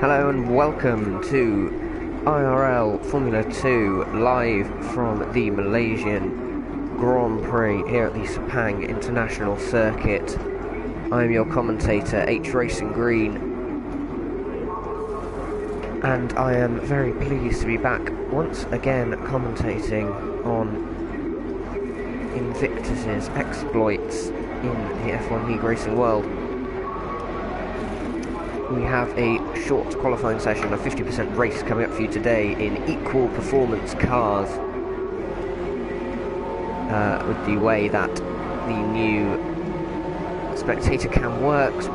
Hello and welcome to IRL Formula 2 live from the Malaysian Grand Prix here at the Sepang International Circuit. I am your commentator, H Racing Green, and I am very pleased to be back once again commentating on Invictus's exploits in the F1 League racing world. We have a short qualifying session, a 50% race coming up for you today in equal performance cars, with the way that the new spectator cam works.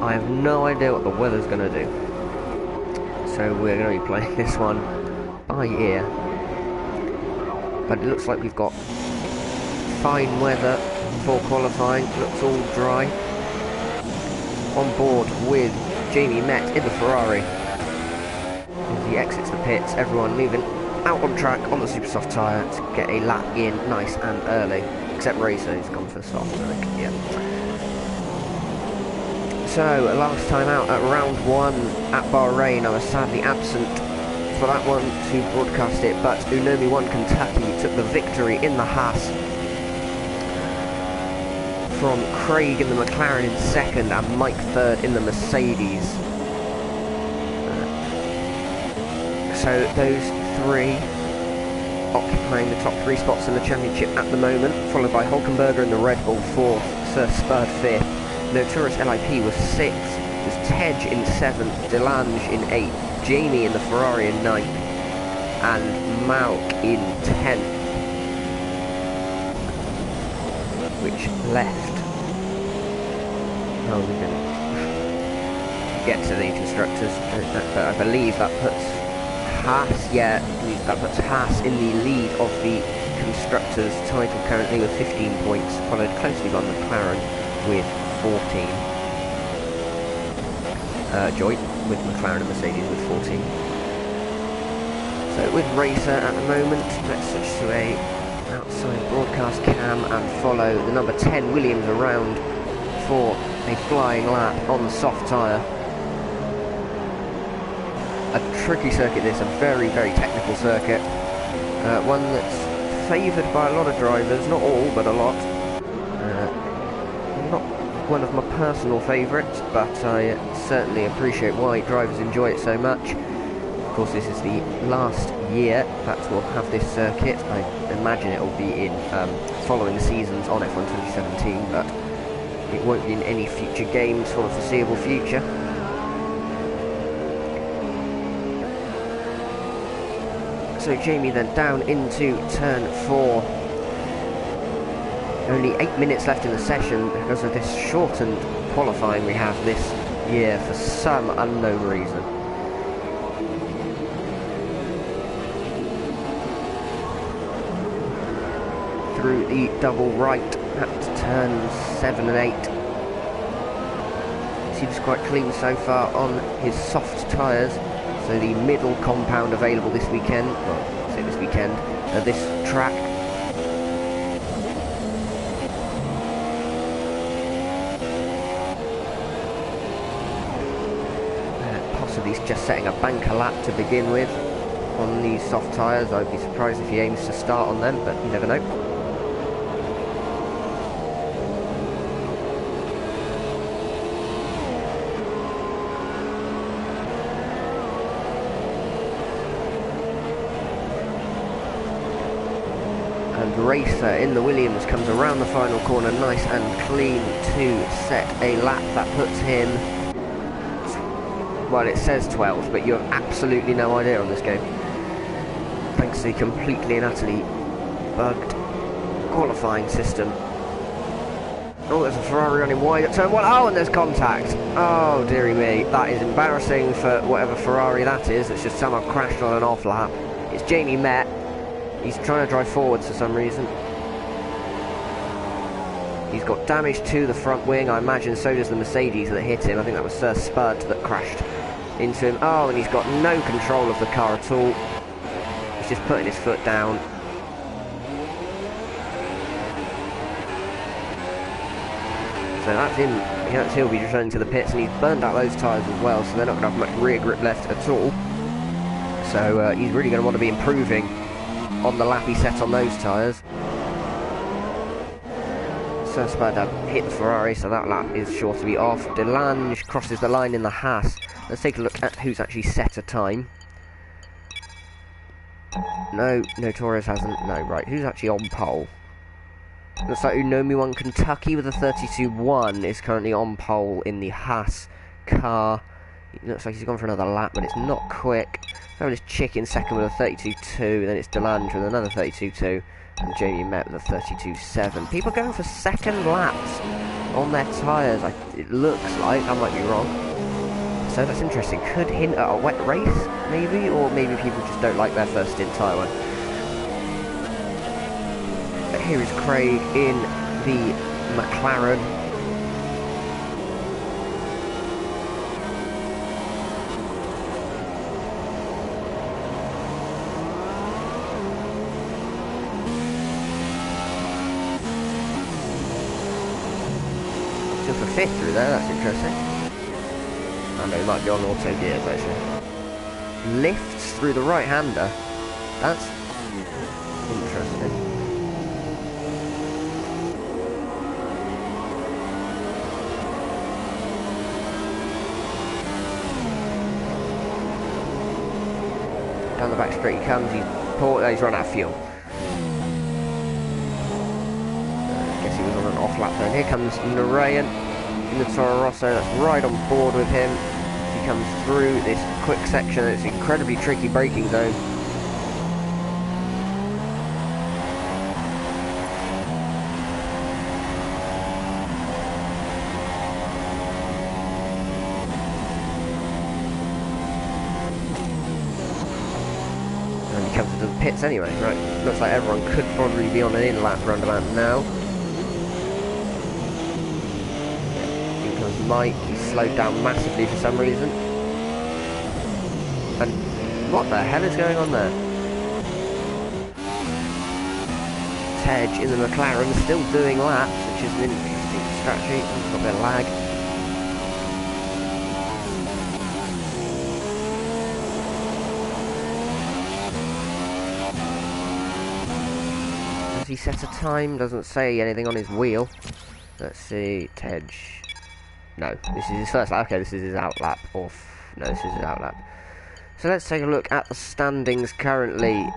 I have no idea what the weather's going to do, so we're going to be playing this one by ear, but it looks like we've got fine weather for qualifying. Looks all dry. On board with Jamie Met in the Ferrari. As he exits the pits, everyone moving out on track on the super soft tyre to get a lap in nice and early. Except Racer, who's gone for soft, I think. Yeah. So, last time out at round 1 at Bahrain, I was sadly absent for that one to broadcast it, but Unomi 1 Kentucky took the victory in the Haas from Craig in the McLaren in second and Mike third in the Mercedes. So those three occupying the top 3 spots in the championship at the moment, followed by Hulkenberger in the Red Bull 4th, Sir Spud 5th, Notorious LIP was 6th, there's Tej in 7th, Delange in 8th, Jamie in the Ferrari in 9th, and Mauk in 10th, which left. Oh, we can get to the constructors, but I believe that puts Haas, that puts Haas in the lead of the constructors title currently with 15 points, followed closely by McLaren with 14. Joint with McLaren and Mercedes with 14. So with Racer at the moment, let's switch to a outside broadcast cam and follow the number 10 Williams around for a flying lap on the soft tyre. A tricky circuit this, a very, very technical circuit. One that's favoured by a lot of drivers, not all, but a lot. Not one of my personal favourites, but I certainly appreciate why drivers enjoy it so much. Of course, this is the last year that we'll have this circuit. I imagine it will be in following seasons on F1 2017, but it won't be in any future games for the foreseeable future. So Jamie then down into turn 4. Only 8 minutes left in the session because of this shortened qualifying we have this year for some unknown reason. Through the double right at turns 7 and 8. Seems quite clean so far on his soft tyres. So the middle compound available this weekend, well, I say this weekend, this track. Possibly just setting a banker lap to begin with on these soft tyres. I'd be surprised if he aims to start on them, but you never know. And Racer in the Williams comes around the final corner nice and clean to set a lap that puts him, well, it says 12th, but you have absolutely no idea on this game, thanks to the completely and utterly bugged qualifying system. Oh, there's a Ferrari running wide at turn 1. Oh, and there's contact. Oh, dearie me, that is embarrassing for whatever Ferrari that is. It's just somehow crashed on an off lap. It's Jamie Met. He's trying to drive forwards for some reason. He's got damage to the front wing. I imagine so does the Mercedes that hit him. I think that was Sir Spud that crashed into him. Oh, and he's got no control of the car at all. He's just putting his foot down. So that's him. He'll be returning to the pits, and he's burned out those tyres as well, so they're not going to have much rear grip left at all. So he's really going to want to be improving on the lap he set on those tyres. So Spurda hit the Ferrari, so that lap is sure to be off. Delange crosses the line in the Haas. Let's take a look at who's actually set a time. No, Torres hasn't. No, right, who's actually on pole? Looks like Unomi Kentucky with a 32.1 is currently on pole in the Haas car. It looks like he's gone for another lap, but it's not quick. Fabulous Chick in second with a 32.2, then it's Delange with another 32.2, and Jamie Met with a 32.7. People going for second laps on their tyres, it looks like. I might be wrong. So that's interesting. Could hint at a wet race, maybe, or maybe people just don't like their first stint tyre one. But here is Craig in the McLaren. Still for fifth through there, that's interesting. I know he might be on auto gears actually. Lifts through the right-hander. That's interesting. Down the back straight he comes, he's run out of fuel. I guess he was on an off lap then. Here comes Narayan in the Toro Rosso, that's right on board with him. He comes through this quick section, it's an incredibly tricky braking zone. Comes to the pits anyway, right? Looks like everyone could probably be on an in-lap roundabout now. Here comes Mike, he's slowed down massively for some reason. And what the hell is going on there? Tej in the McLaren still doing laps, which is an interesting strategy. There's got a bit of lag. He set a time, doesn't say anything on his wheel. Let's see, Tej. No, this is his first lap. Okay, this is his out lap. No, this is his out lap. So let's take a look at the standings currently.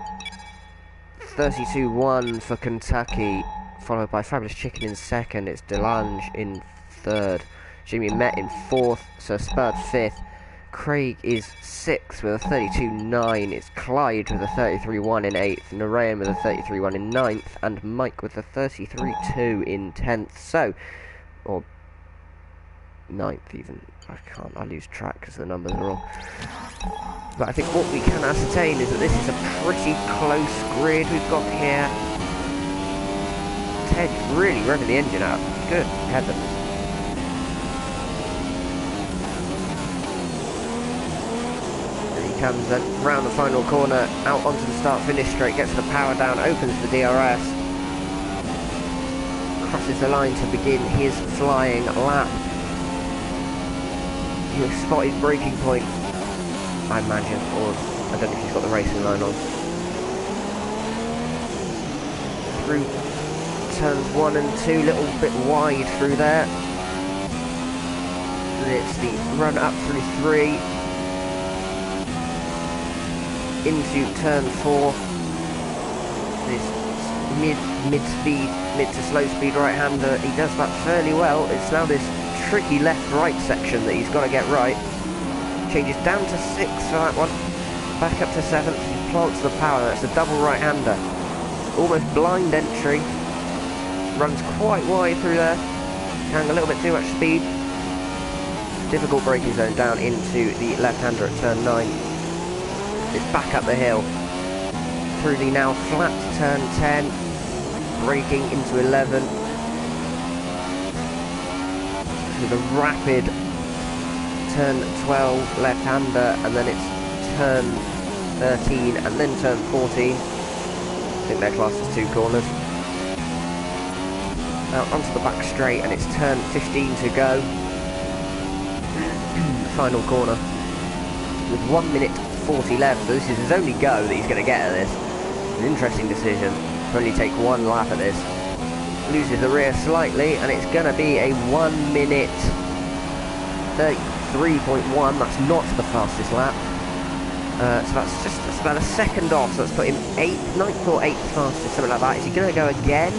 32.1 for Kentucky, followed by Fabulous Chicken in second. It's Delange in third. Jimmy Met in fourth. So Spurd fifth. Craig is 6th with a 32.9, it's Clyde with a 33.1 in 8th, Narayan with a 33.1 in 9th, and Mike with a 33.2 in 10th, so, or 9th even, I lose track because the numbers are wrong. But I think what we can ascertain is that this is a pretty close grid we've got here. Tej really revving the engine up, good heavens. Comes then round the final corner, out onto the start-finish straight, gets the power down, opens the DRS, crosses the line to begin his flying lap. He'll spot his braking point, I imagine, or I don't know if he's got the racing line on. Through turns 1 and 2, little bit wide through there. And it's the run up through 3. Into turn 4, this mid to slow speed right-hander, he does that fairly well. It's now this tricky left-right section that he's got to get right. Changes down to 6th for that one, back up to 7th, he plants the power, that's a double right-hander. Almost blind entry, runs quite wide through there, carrying a little bit too much speed. Difficult braking zone down into the left-hander at turn 9. It's back up the hill, through the now flat turn 10, braking into 11, with a rapid turn 12 left-hander, and then it's turn 13, and then turn 14. I think their class is 2 corners. out onto the back straight, and it's turn 15 to go. Final corner with 1 minute 40 left, so this is his only go that he's going to get at this. An interesting decision to only take one lap at this. Loses the rear slightly, and it's going to be a 1 minute 33.1. That's not the fastest lap. So that's about a second off, so let's put him 9th or 8th fastest, something like that. Is he going to go again?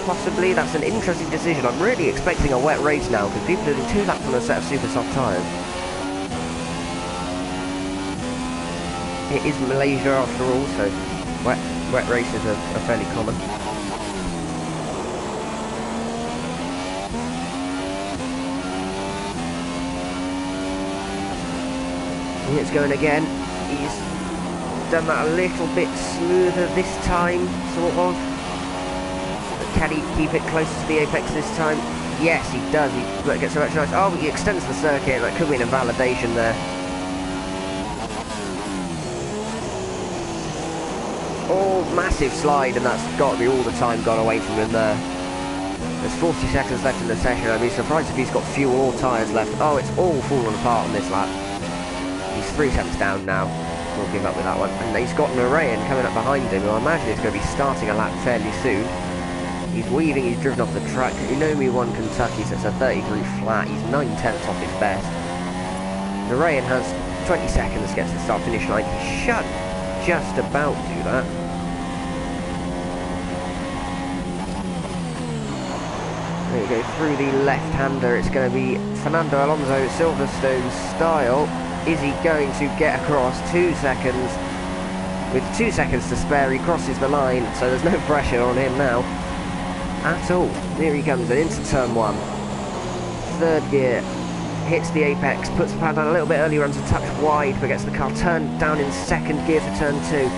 Possibly. That's an interesting decision. I'm really expecting a wet race now, because people are doing 2 laps on a set of super soft tyres. It is Malaysia after all, so wet races are fairly common. And it's going again. He's done that a little bit smoother this time, sort of. But can he keep it close to the apex this time? Yes, he does. He gets a much nice. Oh, he extends the circuit. That could be an invalidation there. Oh, massive slide, and that's got to be all the time gone away from him there. There's 40 seconds left in the session. I'd be surprised if he's got fuel or tyres left. Oh, it's all fallen apart on this lap. He's 3 seconds down now. We'll give up with that one. And he's got Narayan coming up behind him, who I imagine is going to be starting a lap fairly soon. He's weaving, he's driven off the track. Unomi won Kentucky, so it's a 33 flat. He's 9/10 off his best. Narayan has 20 seconds to get to the start-finish line. He should just about do that. There you go, through the left-hander. It's going to be Fernando Alonso, Silverstone style. Is he going to get across? 2 seconds. With 2 seconds to spare, he crosses the line, so there's no pressure on him now at all. Here he comes, and into turn 1. 3rd gear, hits the apex, puts the pad down a little bit early, runs a touch wide, but gets the car turned down in 2nd gear for turn 2.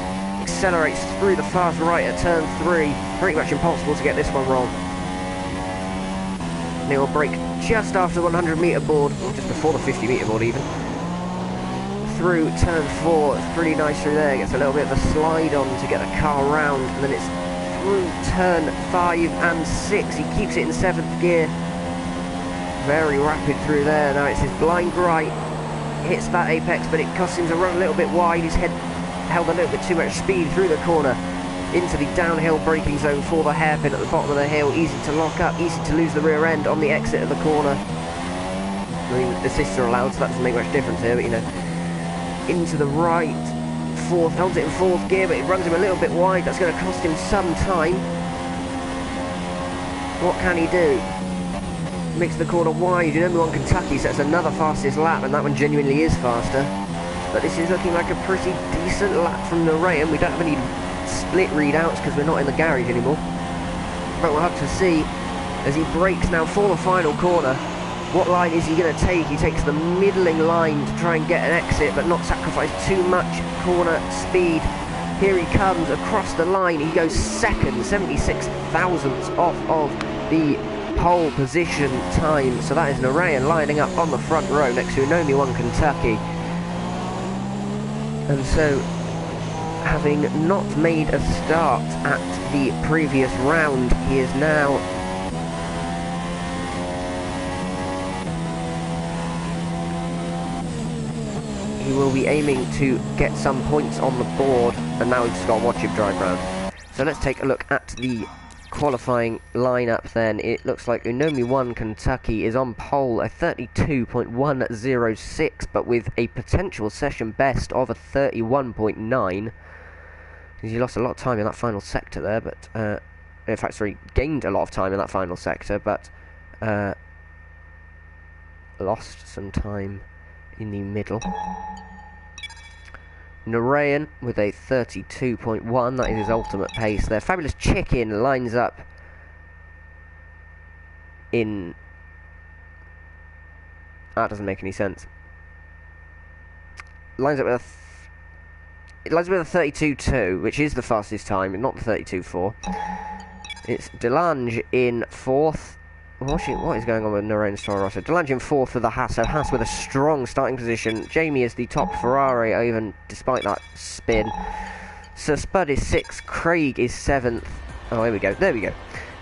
Accelerates through the fast right at turn 3. Pretty much impossible to get this one wrong. And he will brake just after the 100 metre board, or just before the 50 metre board even. Through turn 4, it's pretty nice through there, gets a little bit of a slide on to get the car round, and then it's through turn 5 and 6, he keeps it in 7th gear, very rapid through there. Now it's his blind right, hits that apex, but it costs him to run a little bit wide. His head held a little bit too much speed through the corner, into the downhill braking zone for the hairpin at the bottom of the hill. Easy to lock up, easy to lose the rear end on the exit of the corner. I mean, assists are allowed, so that doesn't make much difference here, but you know, into the right, 4th, holds it in 4th gear, but it runs him a little bit wide. That's going to cost him some time. What can he do? Makes the corner wide. You know, on Kentucky, so that's another fastest lap, and that one genuinely is faster. But this is looking like a pretty decent lap from Narayan. We don't have any split readouts because we're not in the garage anymore. But we'll have to see as he brakes now for the final corner. What line is he going to take? He takes the middling line to try and get an exit, but not sacrifice too much corner speed. Here he comes across the line. He goes 2nd, 76 thousandths off of the pole position time. So that is Narayan lining up on the front row next to Unomi won Kentucky. And so, having not made a start at the previous round, he is now he will be aiming to get some points on the board, and now we've just got to watch him drive round. So let's take a look at the qualifying lineup then. It looks like Unomi won Kentucky is on pole, a 32.106, but with a potential session best of a 31.9. He lost a lot of time in that final sector there, but in fact, sorry, gained a lot of time in that final sector, but lost some time in the middle. Narayan with a 32.1, that is his ultimate pace there. Fabulous Chicken lines up in... That doesn't make any sense. Lines up with a... It lines up with a 32.2, which is the fastest time, not the 32.4. It's Delange in 4th. What is going on with Narayan's Toro Rosso? Delange in 4th for the Haas, so Haas with a strong starting position. Jamie is the top Ferrari, even despite that spin. Sir Spud is 6th, Craig is 7th. Oh, here we go, there we go.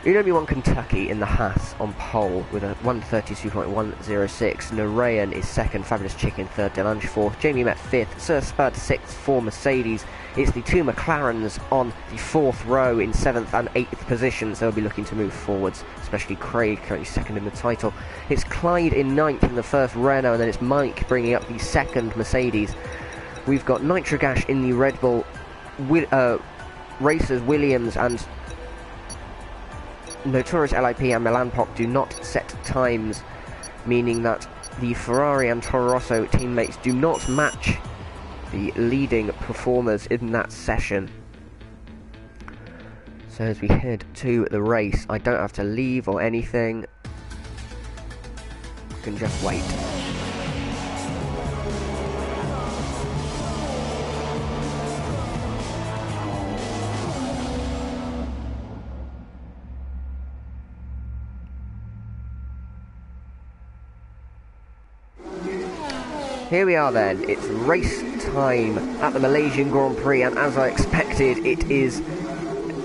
Unomi won Kentucky in the Haas on pole with a 1:32.106. Narayan is second, Fabulous Chicken third, Delange fourth, Jamie Met fifth, Sir Spud sixth for Mercedes. It's the two McLarens on the fourth row in seventh and eighth positions. They'll be looking to move forwards, especially Craig, currently second in the title. It's Clyde in ninth in the first Renault, and then it's Mike bringing up the second Mercedes. We've got Nitrogash in the Red Bull, racers Williams and Notorious LIP and Milan Pop do not set times, meaning that the Ferrari and Toro Rosso teammates do not match the leading performers in that session. So as we head to the race, I don't have to leave or anything, I can just wait. Here we are then, it's race time at the Malaysian Grand Prix, and as I expected, it is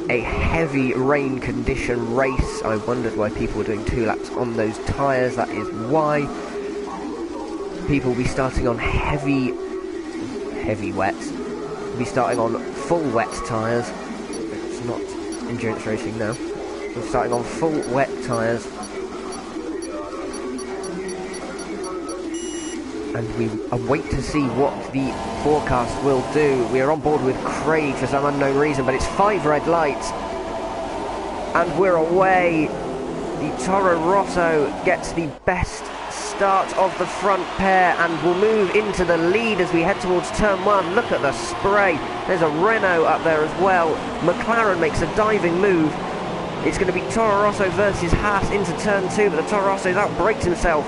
a heavy rain condition race. I wondered why people were doing 2 laps on those tyres. That is why. People will be starting on heavy wets. We'll be starting on full wet tyres. It's not endurance racing now. We're starting on full wet tyres. And we await to see what the forecast will do. We are on board with Craig for some unknown reason, but it's 5 red lights. And we're away. The Toro Rosso gets the best start of the front pair and will move into the lead as we head towards turn 1. Look at the spray. There's a Renault up there as well. McLaren makes a diving move. It's going to be Toro Rosso versus Haas into turn 2, but the Toro Rosso's outbraked himself.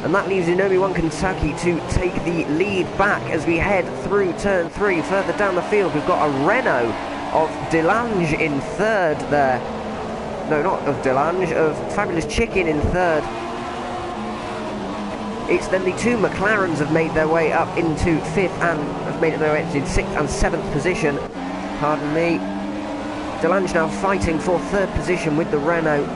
And that leaves Unomi One Kentucky to take the lead back as we head through turn 3. Further down the field, we've got a Renault of Delange in third there. No, not of Delange, of Fabulous Chicken in third. It's then the 2 McLarens have made their way up into 5th and have made their way into 6th and 7th position. Pardon me. Delange now fighting for 3rd position with the Renault.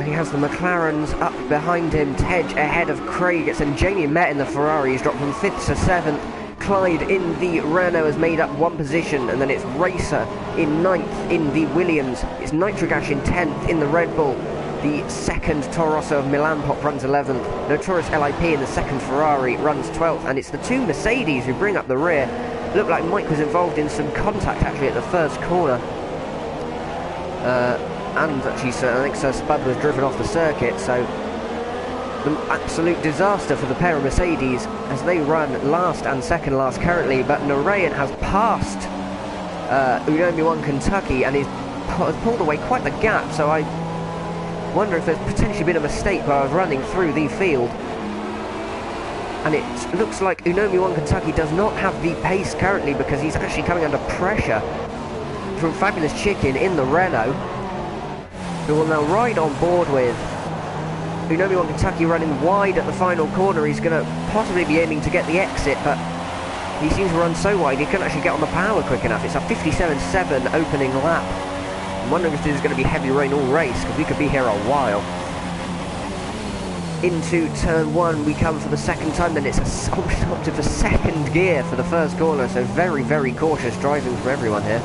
He has the McLarens up behind him, Tej ahead of Craig, and Jamie Met in the Ferrari. He's dropped from 5th to 7th. Clyde in the Renault has made up 1 position, and then it's Racer in 9th in the Williams. It's Nitrogash in 10th in the Red Bull. The 2nd Toro Rosso of Milan Pop runs 11th. Notorious LIP in the 2nd Ferrari runs 12th, and it's the 2 Mercedes who bring up the rear. Looked like Mike was involved in some contact actually at the first corner. And actually, I think Sir Spud was driven off the circuit, so an absolute disaster for the pair of Mercedes as they run last and second last currently. But Narayan has passed Unomi One Kentucky and has pulled away quite the gap, so I wonder if there's potentially been a mistake while I was running through the field. And it looks like Unomi One Kentucky does not have the pace currently because he's actually coming under pressure from Fabulous Chicken in the Renault, who will now ride on board with Unomi One Kentucky running wide at the final corner. He's going to possibly be aiming to get the exit, but he seems to run so wide he couldn't actually get on the power quick enough. It's a 57.7 opening lap. I'm wondering if this is going to be heavy rain all race, because we could be here a while. Into turn 1 we come for the second time, then it's up to the 2nd gear for the first corner, so very, very cautious driving from everyone here.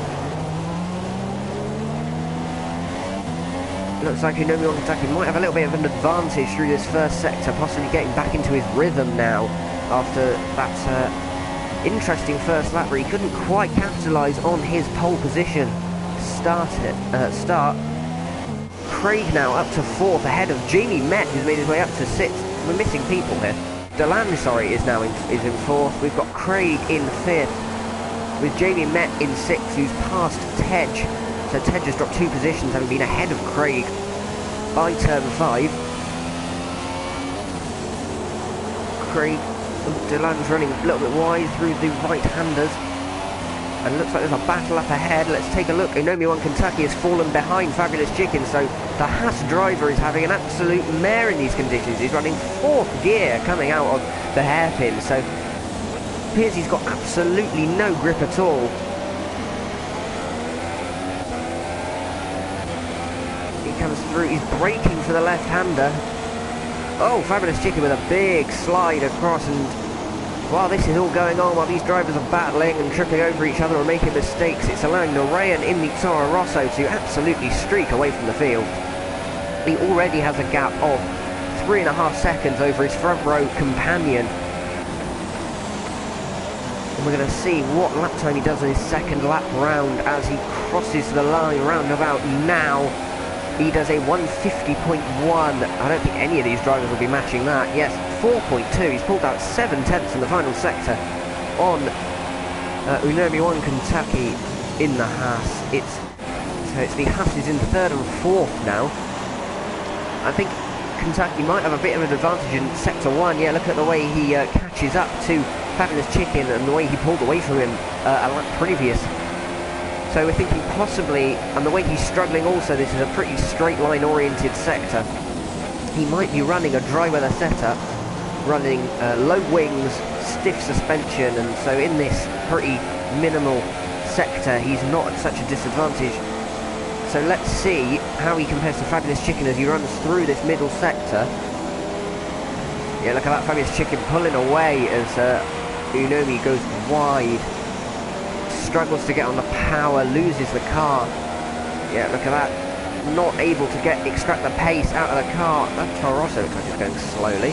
Looks like Unomi One Kentucky might have a little bit of an advantage through this first sector, possibly getting back into his rhythm now after that interesting first lap where he couldn't quite capitalise on his pole position start. Craig now up to 4th ahead of Jamie Met, who's made his way up to 6th. We're missing people here. Delange, sorry, is now in 4th. We've got Craig in 5th with Jamie Met in 6th, who's passed Tej. So Tej has dropped 2 positions, having been ahead of Craig by turn 5. Craig, Delange running a little bit wide through the right-handers. And looks like there's a battle up ahead. Let's take a look. Unomi One Kentucky has fallen behind Fabulous Chicken, so the Haas driver is having an absolute mare in these conditions. He's running 4th gear coming out of the hairpin, so it appears he's got absolutely no grip at all. through. He's braking for the left-hander. Oh, Fabulous Chicken with a big slide across, and while this is all going on, while these drivers are battling and tripping over each other and making mistakes, it's allowing Narayan in the Toro Rosso to absolutely streak away from the field. He already has a gap of 3.5 seconds over his front row companion. And we're going to see what lap time he does in his second lap round as he crosses the line roundabout now. He does a 150.1. I don't think any of these drivers will be matching that. Yes, 4.2. He's pulled out 7/10 in the final sector on Unomi 1 Kentucky in the Haas. So it's the Haas is in third and fourth now. I think Kentucky might have a bit of an advantage in sector 1. Yeah, look at the way he catches up to Fabulous Chicken and the way he pulled away from him a lap previous. So we're thinking possibly, and the way he's struggling also, this is a pretty straight line oriented sector. He might be running a dry weather setup, running low wings, stiff suspension, and so in this pretty minimal sector he's not at such a disadvantage. So let's see how he compares to Fabulous Chicken as he runs through this middle sector. Yeah, look at that Fabulous Chicken pulling away as Unomi goes wide. Struggles to get on the power, loses the car. Yeah, look at that. Not able to extract the pace out of the car. That Toro Rosso looks like it's going slowly.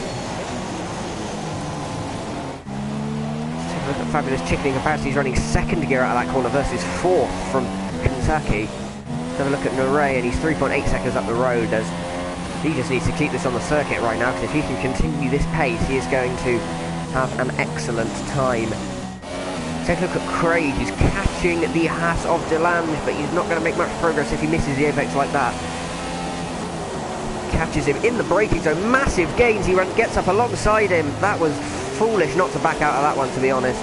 Let's take a look at Fabulous Chicken in comparison. He's running second gear out of that corner versus fourth from Kentucky. Let's have a look at Nore, and he's 3.8 seconds up the road as he just needs to keep this on the circuit right now, because if he can continue this pace, he is going to have an excellent time. Take a look at Craig. He's catching the Haas of Delange, but he's not going to make much progress if he misses the apex like that. Catches him in the braking zone. Massive gains. He gets up alongside him. That was foolish not to back out of that one, to be honest.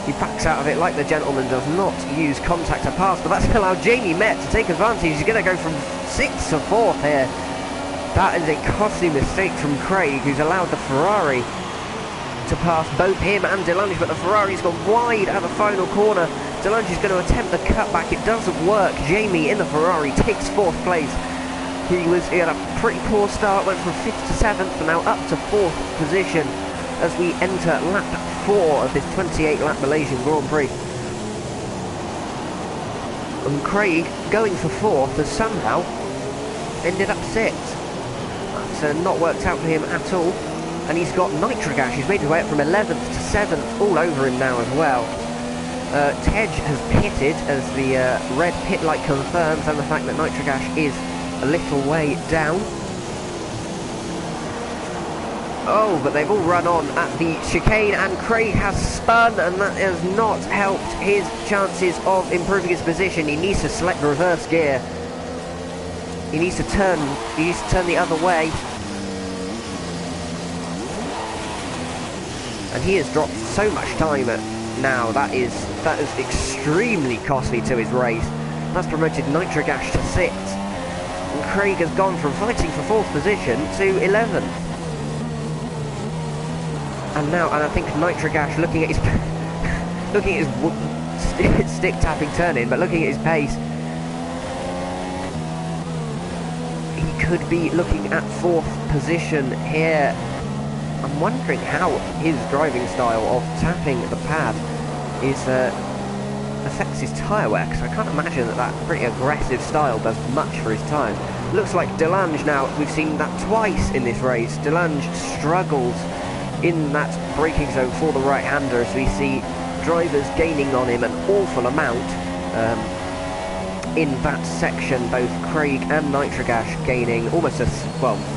He backs out of it like the gentleman, does not use contact to pass, but that's allowed Jamie Met to take advantage. He's going to go from 6th to 4th here. That is a costly mistake from Craig, who's allowed the Ferrari to pass both him and Delange, but the Ferrari's gone wide at the final corner. Delange is going to attempt the cutback. It doesn't work. Jamie in the Ferrari takes 4th place. He had a pretty poor start, went from 5th to 7th, and now up to 4th position as we enter lap 4 of this 28-lap Malaysian Grand Prix. And Craig, going for 4th, has somehow ended up 6th. That's not worked out for him at all. And he's got Nitrogash. He's made his way up from 11th to 7th, all over him now as well. Tej has pitted as the red pit light confirms, and the fact that Nitrogash is a little way down. Oh, but they've all run on at the chicane, and Craig has spun, and that has not helped his chances of improving his position. He needs to select reverse gear. He needs to turn the other way. And he has dropped so much time now. That is extremely costly to his race. That's promoted Nitrogash to 6th. And Craig has gone from fighting for 4th position to 11th. And I think Nitrogash, looking at his stick tapping turn-in, but looking at his pace, he could be looking at 4th position here. I'm wondering how his driving style of tapping the pad affects his tyre wear, because I can't imagine that pretty aggressive style does much for his tyres. Looks like Delange now, we've seen that twice in this race. Delange struggles in that braking zone for the right-hander, as we see drivers gaining on him an awful amount in that section. Both Craig and Nitrogash gaining almost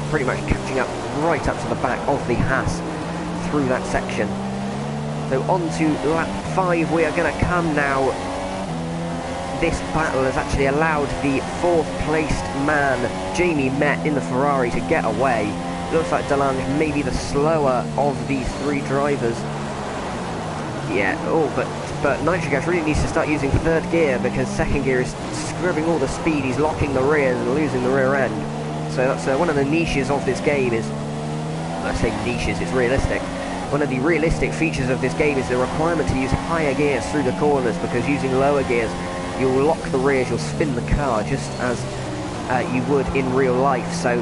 pretty much catching up right up to the back of the Haas through that section. So on to lap 5 we are going to come now. This battle has actually allowed the 4th placed man, Jamie Met, in the Ferrari to get away. Looks like Delange may be the slower of these 3 drivers. Yeah, but Nitrogash really needs to start using 3rd gear, because 2nd gear is scrubbing all the speed. He's locking the rears and losing the rear end. So that's one of the niches of this game is, I say niches, it's realistic. One of the realistic features of this game is the requirement to use higher gears through the corners, because using lower gears, you'll lock the rears, you'll spin the car, just as you would in real life, so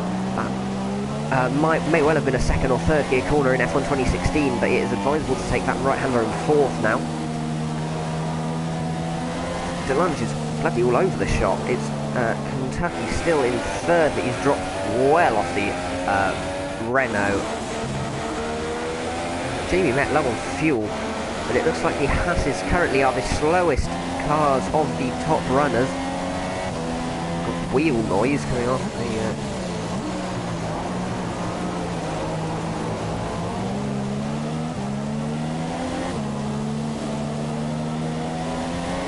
that may well have been a second or third gear corner in F1 2016, but it is advisable to take that right-hander in fourth now. DeLange is bloody all over the shop. It's Kentucky still in third, but he's dropped well off the Renault. Jamie met low on fuel, but it looks like the Haas's currently are the slowest cars of the top runners. Got wheel noise coming off the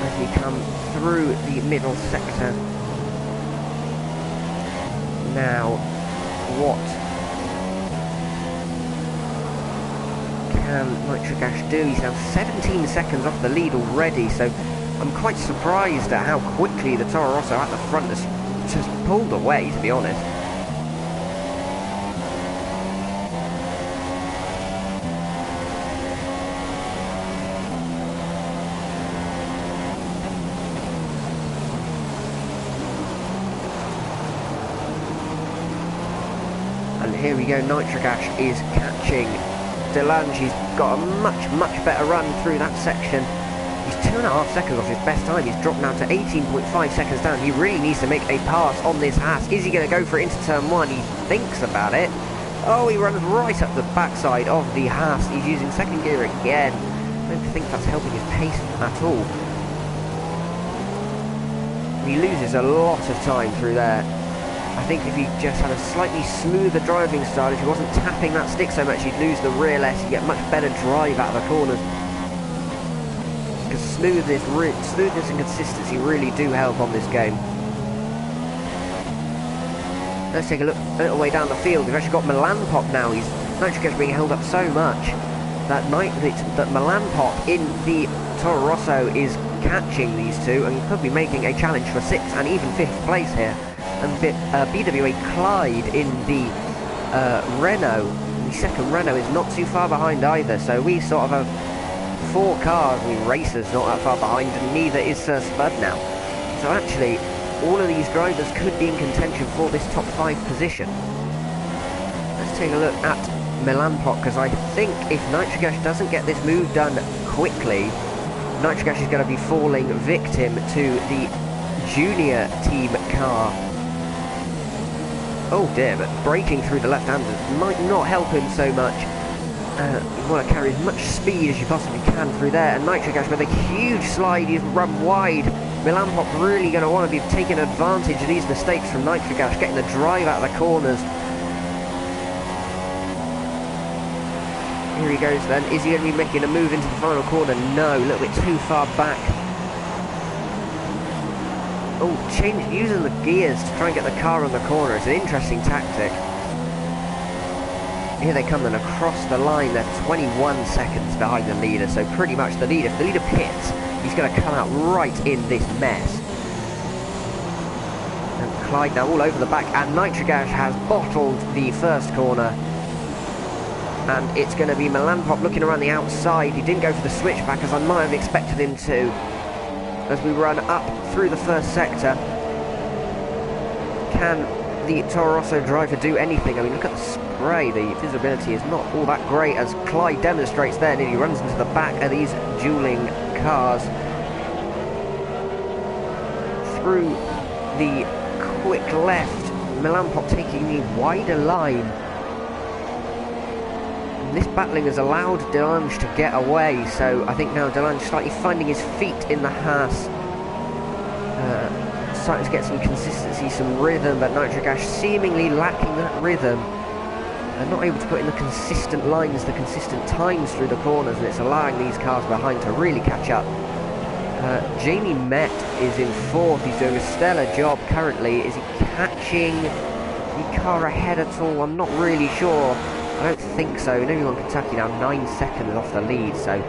as we come through the middle sector. Now, what can Nitric Ash do? He's now 17 seconds off the lead already, so I'm quite surprised at how quickly the Toro Rosso at the front has just pulled away, to be honest. And here we go, Nitric Ash is catching DeLange. He's got a much better run through that section. He's 2.5 seconds off his best time. He's dropped now to 18.5 seconds down. He really needs to make a pass on this Haas. Is he going to go for it into turn one? He thinks about it. Oh, he runs right up the backside of the Haas. He's using second gear again. I don't think that's helping his pace at all. He loses a lot of time through there. I think if he just had a slightly smoother driving style, if he wasn't tapping that stick so much, he'd lose the rear less, he'd get much better drive out of the corners. Because smoothness and consistency really do help on this game. Let's take a look a little way down the field. We've actually got Milan Pop now. Nitric Ash being held up so much that Milan Pop in the Toro Rosso is catching these two and could be making a challenge for 6th and even 5th place here. And BWA Clyde in the Renault, the second Renault, is not too far behind either, so we sort of have 4 cars, racers not that far behind, and neither is Sir Spud now. So actually, all of these drivers could be in contention for this top 5 position. Let's take a look at Milan Pop, because I think if Nitric Ash doesn't get this move done quickly, Nitric Ash is going to be falling victim to the junior team car. Oh dear, but braking through the left-handers might not help him so much. You want to carry as much speed as you possibly can through there, and Nitric Ash with a huge slide, he's run wide. Milan Pop really going to want to be taking advantage of these mistakes from Nitric Ash, getting the drive out of the corners. Here he goes then. Is he going to be making a move into the final corner? No, a little bit too far back. Oh, using the gears to try and get the car on the corner. It's an interesting tactic. Here they come then across the line. They're 21 seconds behind the leader, so pretty much the leader. If the leader pits, he's going to come out right in this mess. And Clyde now all over the back, and Nitric Ash has bottled the first corner. And it's going to be Milan Pop looking around the outside. He didn't go for the switchback as I might have expected him to. As we run up through the first sector, can the Toro Rosso driver do anything? I mean, look at the spray. The visibility is not all that great, as Clyde demonstrates there, and he runs into the back of these dueling cars. Through the quick left, Milan Pop taking the wider line. This battling has allowed DeLange to get away, so I think now DeLange slightly finding his feet in the Haas. Starting to get some consistency, some rhythm, but Nitric Ash seemingly lacking that rhythm. And not able to put in the consistent lines, the consistent times through the corners, and it's allowing these cars behind to really catch up. Jamie Met is in 4th, he's doing a stellar job currently. Is he catching the car ahead at all? I'm not really sure. I don't think so. Everyone Kentucky now 9 seconds off the lead, so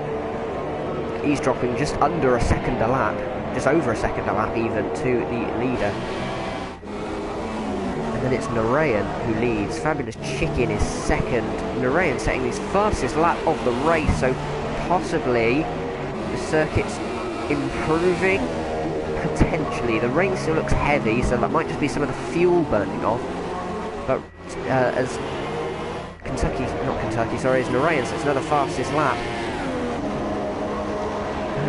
he's dropping just under a second a lap, just over a second a lap even, to the leader. And then it's Narayan who leads. Fabulous Chicken is second. Narayan setting his fastest lap of the race, so possibly the circuit's improving. potentially. The rain still looks heavy, so that might just be some of the fuel burning off. But as Narayan sets another fastest lap.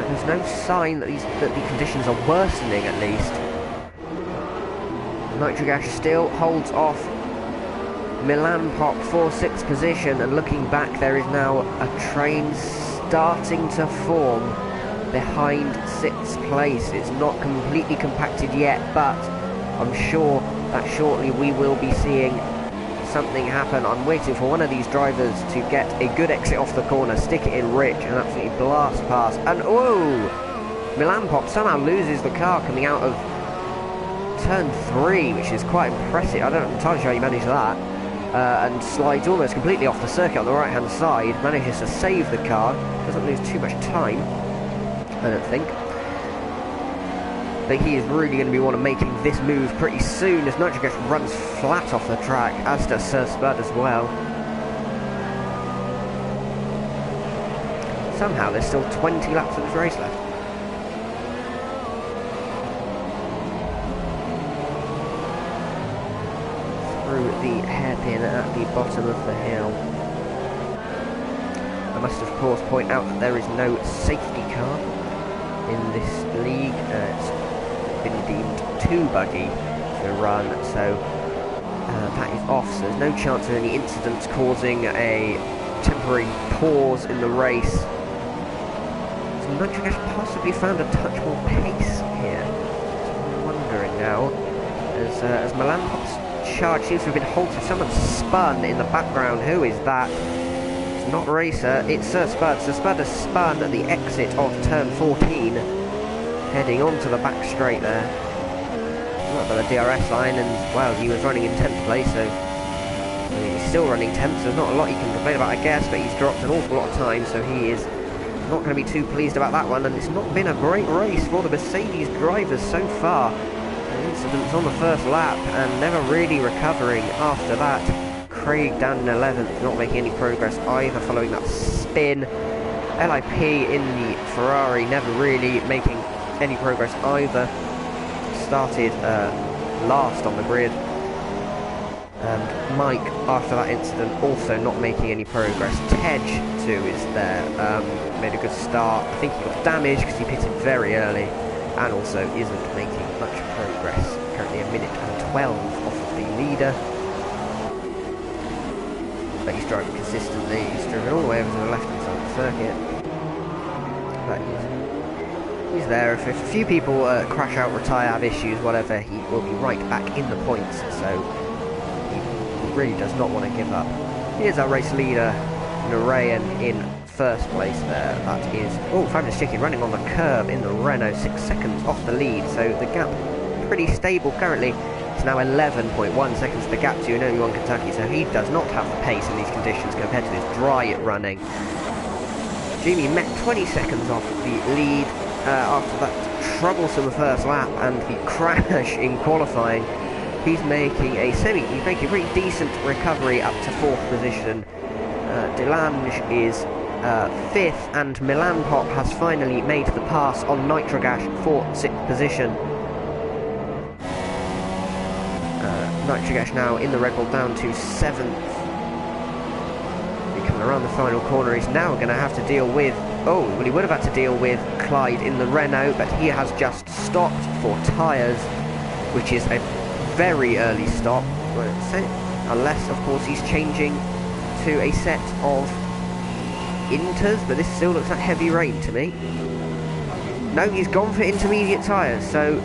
There's no sign that the conditions are worsening, at least. Nitrogas still holds off Milan Pop for 6th position, and looking back, there is now a train starting to form behind 6th place. It's not completely compacted yet, but I'm sure that shortly we will be seeing something happen. I'm waiting for one of these drivers to get a good exit off the corner, stick it in rich, and absolutely blast past. And whoa! Milan Pop somehow loses the car coming out of turn 3, which is quite impressive. I don't entirely sure how he managed that. And slides almost completely off the circuit on the right hand side, manages to save the car, doesn't lose too much time, I don't think. But he is really going to be one of making this move pretty soon, as Nitrogas runs flat off the track, as does Sir Spud as well. Somehow there's still 20 laps of this race left. Through the hairpin at the bottom of the hill. I must of course point out that there is no safety car in this league. It's been deemed too buggy to run, so that is off, so there's no chance of any incidents causing a temporary pause in the race. So Nitrogas possibly found a touch more pace here. So I'm wondering now, as Milan Pop's charge seems to have been halted. Someone spun in the background. Who is that? It's not Racer, it's Sir Spud. Sir Spud has spun at the exit of turn 14, heading onto the back straight there. Not by the DRS line, and well, he was running in 10th place, so I mean, he's still running 10th, so there's not a lot you can complain about, I guess, but he's dropped an awful lot of time, so he is not going to be too pleased about that one. And it's not been a great race for the Mercedes drivers so far. Incidents on the first lap and never really recovering after that. Craig down in 11th, not making any progress either following that spin. LIP in the Ferrari never really making any progress either. Started last on the grid. And Mike, after that incident, also not making any progress. Tej too is there, made a good start. I think he got damaged because he pitted very early, and also isn't making much progress. Currently a minute and 12 off of the leader. But he's driving consistently. He's driven all the way over to the left-hand side of the circuit. But he's there. If a few people crash out, retire, have issues, whatever, he will be right back in the points. So he really does not want to give up. Here's our race leader, Narayan, in first place there. That is, oh, fabulous chicken running on the curb in the Renault, 6 seconds off the lead, so the gap pretty stable currently. It's now 11.1 seconds the gap to in only one Kentucky, so he does not have the pace in these conditions compared to this dry running. Jimmy met 20 seconds off the lead after that troublesome first lap and the crash in qualifying. He's making a pretty decent recovery up to 4th position. Delange is 5th, and Milan Pop has finally made the pass on Nitrogas for 6th position. Nitrogas now in the Red Bull down to 7th. Coming around the final corner, he's now going to have to deal with, well, he would have had to deal with Clyde in the Renault, but he has just stopped for tyres, which is a very early stop, unless of course he's changing to a set of inters, but this still looks like heavy rain to me. No, he's gone for intermediate tyres, so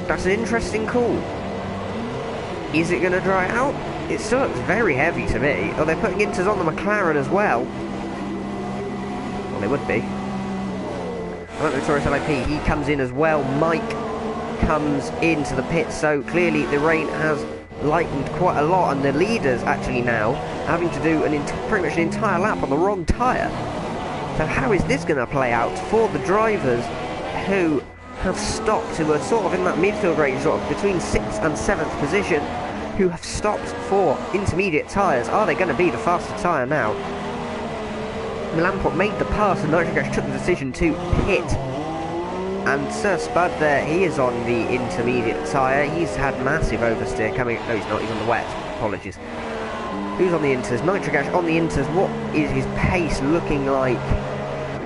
that's an interesting call. Is it going to dry out? It still looks very heavy to me. Oh, they're putting inters on the McLaren as well. Well, they would be. I don't know, Taurus LIP, he comes in as well. Mike comes into the pit, so clearly the rain has lightened quite a lot, and the leaders actually now having to do pretty much an entire lap on the wrong tyre. So how is this going to play out for the drivers who have stopped, who are sort of in that midfield range, sort of between 6th and 7th position, who have stopped for intermediate tyres? Are they going to be the faster tyre now? Milan Pop made the pass and Nitrogas took the decision to pit. And Sir Spud there, he is on the intermediate tyre. He's had massive oversteer coming... No, he's not. He's on the wet. Apologies. Who's on the inters? Nitrogash on the inters. What is his pace looking like?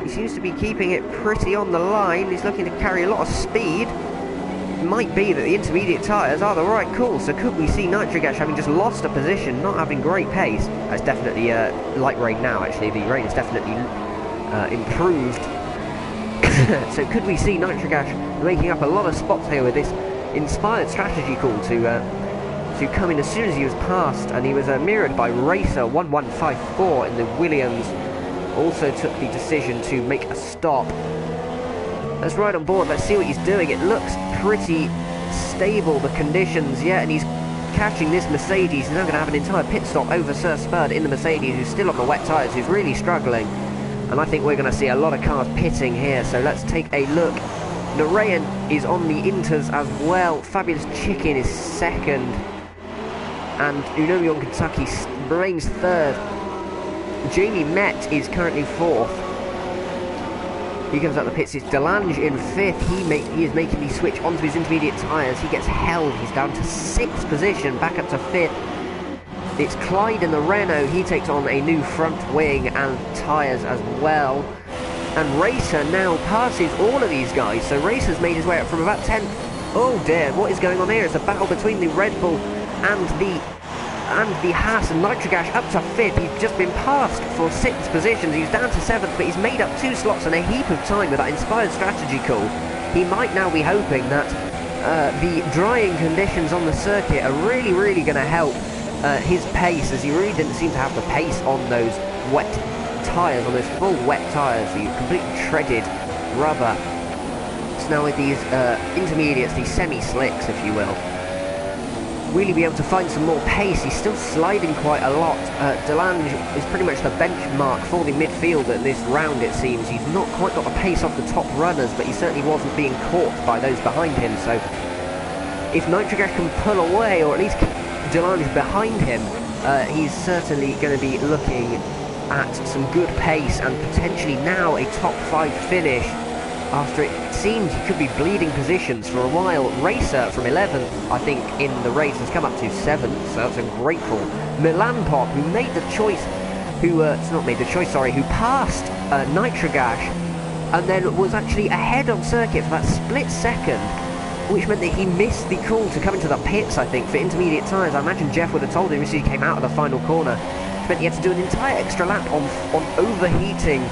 He seems to be keeping it pretty on the line. He's looking to carry a lot of speed. It might be that the intermediate tyres are the right call. So could we see Nitrogash having just lost a position, not having great pace? It's definitely light rain now, actually. The rain has definitely improved. So could we see Nitrogash making up a lot of spots here with this inspired strategy call to come in as soon as he was passed, and he was mirrored by Racer 1154 in the Williams. Also took the decision to make a stop. Let's ride on board, let's see what he's doing. It looks pretty stable, the conditions, yeah, and he's catching this Mercedes. He's now going to have an entire pit stop over Sir Spud in the Mercedes, who's still on the wet tyres, who's really struggling. And I think we're going to see a lot of cars pitting here, so let's take a look. Narayan is on the inters as well. Fabulous Chicken is second. And Unomion Kentucky remains third. Jamie Met is currently fourth. He comes out the pits. It's Delange in fifth. He is making the switch onto his intermediate tyres. He gets held. He's down to sixth position, back up to fifth. It's Clyde in the Renault. He takes on a new front wing and tyres as well. And Racer now passes all of these guys. So Racer's made his way up from about 10th. Oh dear, what is going on here? It's a battle between the Red Bull and the Haas, and Nitrogash up to 5th. He's just been passed for 6th positions. He's down to 7th, but he's made up 2 slots and a heap of time with that inspired strategy call. He might now be hoping that the drying conditions on the circuit are really going to help his pace, as he really didn't seem to have the pace on those wet tyres, on those full wet tyres, the completely shredded rubber. So now with these intermediates, these semi-slicks, if you will, really be able to find some more pace. He's still sliding quite a lot. Delange is pretty much the benchmark for the midfield at this round, it seems. He's not quite got the pace off the top runners, but he certainly wasn't being caught by those behind him. So if Nitrogash can pull away, or at least keep Delange behind him, he's certainly going to be looking at some good pace and potentially now a top 5 finish, after it seems he could be bleeding positions for a while. Racer from 11th, I think, in the race has come up to 7th, so that's a great call. Milan Pop, who made the choice, who passed Nitrogash, and then was actually ahead on circuit for that split second, which meant that he missed the call to come into the pits, I think, for intermediate tyres. I imagine Jeff would have told him as he came out of the final corner. Which meant he had to do an entire extra lap on overheating,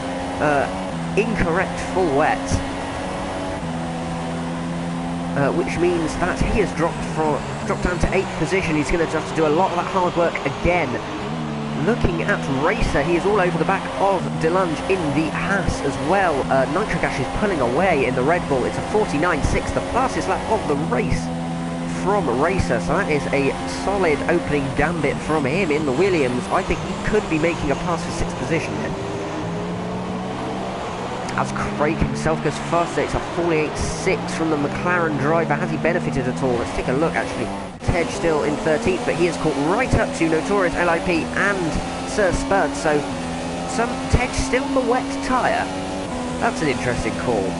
incorrect full wet. Which means that he has dropped down to 8th position. He's going to have to do a lot of that hard work again. Looking at Racer, he is all over the back of Delange in the Haas as well. Nitrogash is pulling away in the Red Bull. It's a 49.6, the fastest lap of the race from Racer. So that is a solid opening gambit from him in the Williams. I think he could be making a pass for 6th position here. As Craig himself goes faster, it's a 48.6 from the McLaren driver. Has he benefited at all? Let's take a look, actually. Tej still in 13th, but he is caught right up to Notorious LIP and Sir Spud, so Tej still on the wet tyre. That's an interesting call.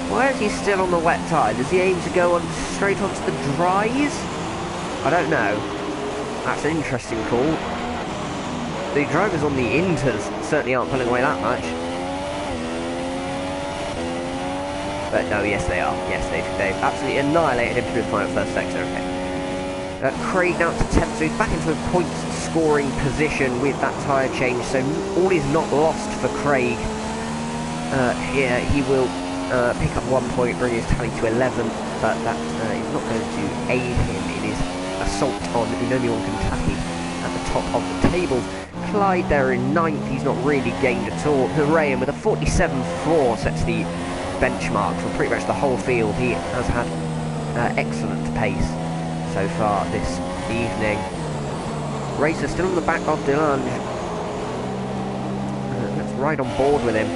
Why is he still on the wet tyre? Does he aim to go on straight onto the dries? I don't know. That's an interesting call. The drivers on the inters certainly aren't pulling away that much. But no, yes they are. Yes, they've absolutely annihilated him through the final first sector. Okay. Craig now to 10th, so he's back into a points scoring position with that tyre change, so all is not lost for Craig. Here he will pick up 1 point, bring his tally to 11, but that is not going to aid him in his assault on Unomion Kentucky at the top of the table. Clyde there in 9th, he's not really gained at all. Hooray, and with a 47.4 sets the benchmark for pretty much the whole field. He has had excellent pace so far this evening. Racer still on the back of Delange. Let's ride on board with him.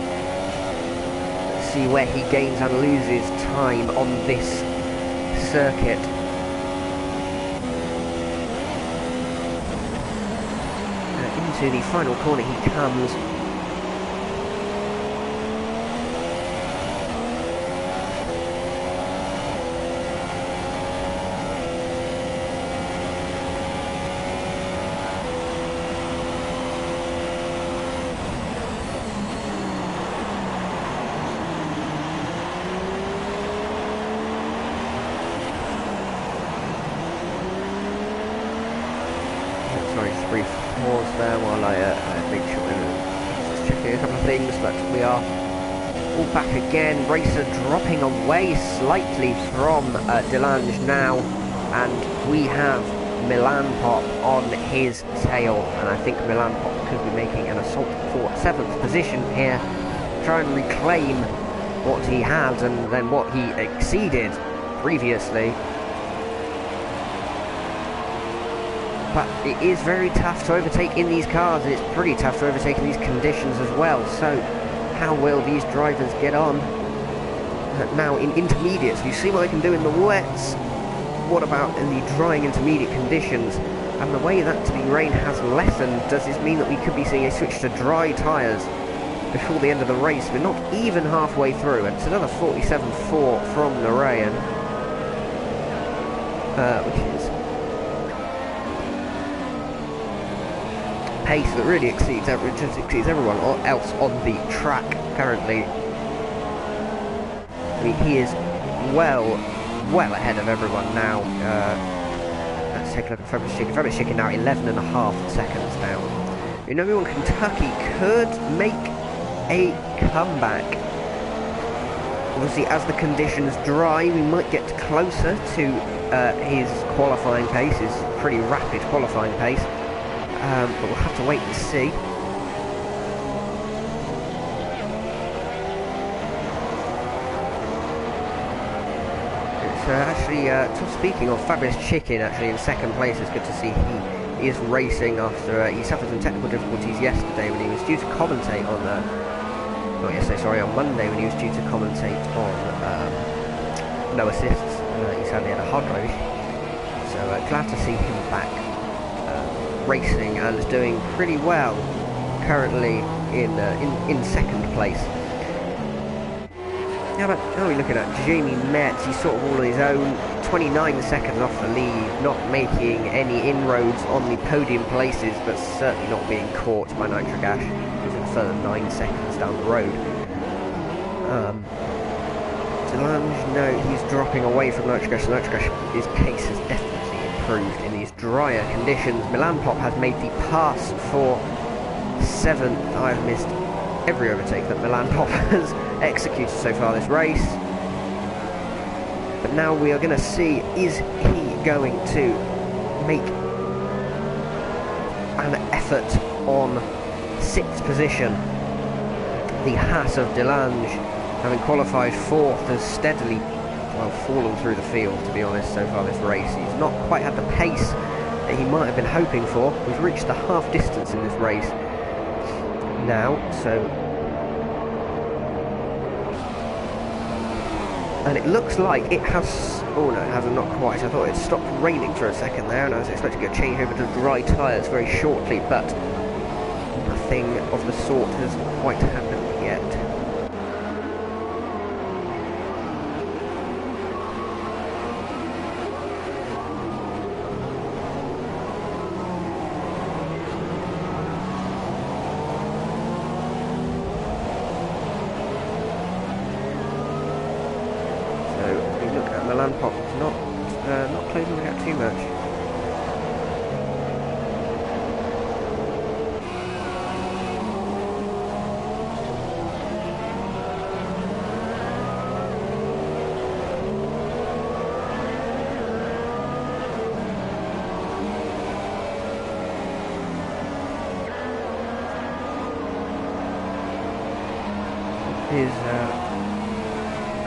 Let's see where he gains and loses time on this circuit. Into the final corner he comes. things, but we are all back again. Racer dropping away slightly from Delange now, and we have Milan Pop on his tail, and I think Milan Pop could be making an assault for 7th position here, try and reclaim what he had and then what he exceeded previously. But it is very tough to overtake in these cars, and it's pretty tough to overtake in these conditions as well. So how will these drivers get on now in intermediates? You see what they can do in the wets. What about in the drying intermediate conditions? And the way that the rain has lessened, does this mean that we could be seeing a switch to dry tyres before the end of the race? We're not even halfway through, and it's another 47.4 from Narayan, which is pace that really exceeds everyone else on the track currently. I mean, he is well ahead of everyone now. Let's take a look at Fabrice Chicken. Fabrice Chicken now 11.5 seconds down. You know, everyone, Kentucky could make a comeback. Obviously, as the conditions dry, we might get closer to his qualifying pace, his pretty rapid qualifying pace. But we'll have to wait and see. It's actually, speaking of Fabulous Chicken, actually in second place, it's good to see he is racing after he suffered some technical difficulties yesterday when he was due to commentate on, not yesterday, sorry, on Monday when he was due to commentate on no assists. He sadly had a hard drive issue. So glad to see him back racing and doing pretty well currently in second place. How are we looking at Jamie Metz? He's sort of all on his own, 29 seconds off the lead, not making any inroads on the podium places, but certainly not being caught by Nitric Ash. He's a further 9 seconds down the road. Delange, no, he's dropping away from Nitric Ash. Nitric Ash, his pace has definitely improved in these drier conditions. Milan Pop has made the pass for 7th. I've missed every overtake that Milan Pop has executed so far this race. But now we are going to see, is he going to make an effort on 6th position? The Haas of Delange, having qualified 4th, has steadily fallen through the field, to be honest, so far this race. He's not quite had the pace that he might have been hoping for. We've reached the half distance in this race now, so... And it looks like it has... Oh no, it hasn't, not quite. I thought it stopped raining for a second there, and I was expecting a change over to dry tyres very shortly, but nothing of the sort has quite happened yet. Milan Pop not closing the gap too much.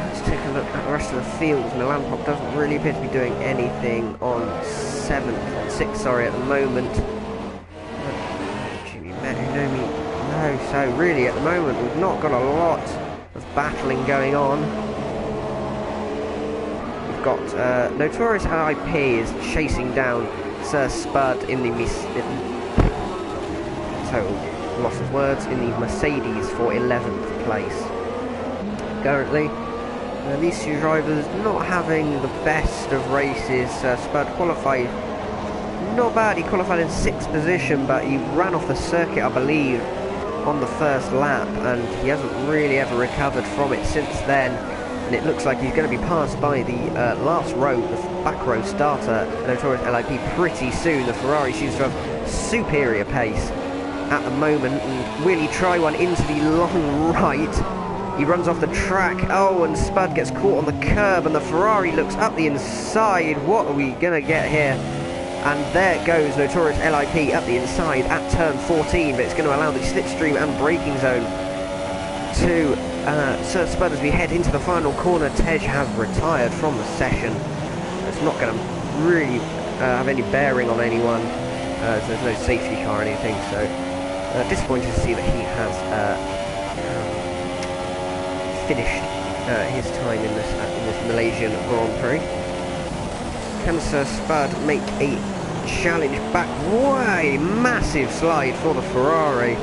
Let's take a look at the rest of the fields. Milan Pop doesn't really appear to be doing anything on 6th, sorry, at the moment. Jimmy Metanomi, no, so really at the moment we've not got a lot of battling going on. We've got Notorious IP is chasing down Sir Spud in the total loss of words, in the Mercedes for 11th place. Currently, these two drivers not having the best of races. Spud qualified not bad. He qualified in 6th position, but he ran off the circuit, I believe, on the first lap, and he hasn't really ever recovered from it since then. And it looks like he's going to be passed by the last row, the back row starter, Notorious LIP, pretty soon. The Ferrari seems to have superior pace at the moment. And will he try one into the long right? He runs off the track. Oh, and Spud gets caught on the curb, and the Ferrari looks up the inside. What are we going to get here? And there goes Notorious LIP up the inside at turn 14, but it's going to allow the slipstream and braking zone to Sir Spud as we head into the final corner. Tej has retired from the session. It's not going to really have any bearing on anyone. So there's no safety car or anything, so disappointed to see that he has finished his time in this Malaysian Grand Prix. Can Sir Spud make a challenge back? Way massive slide for the Ferrari.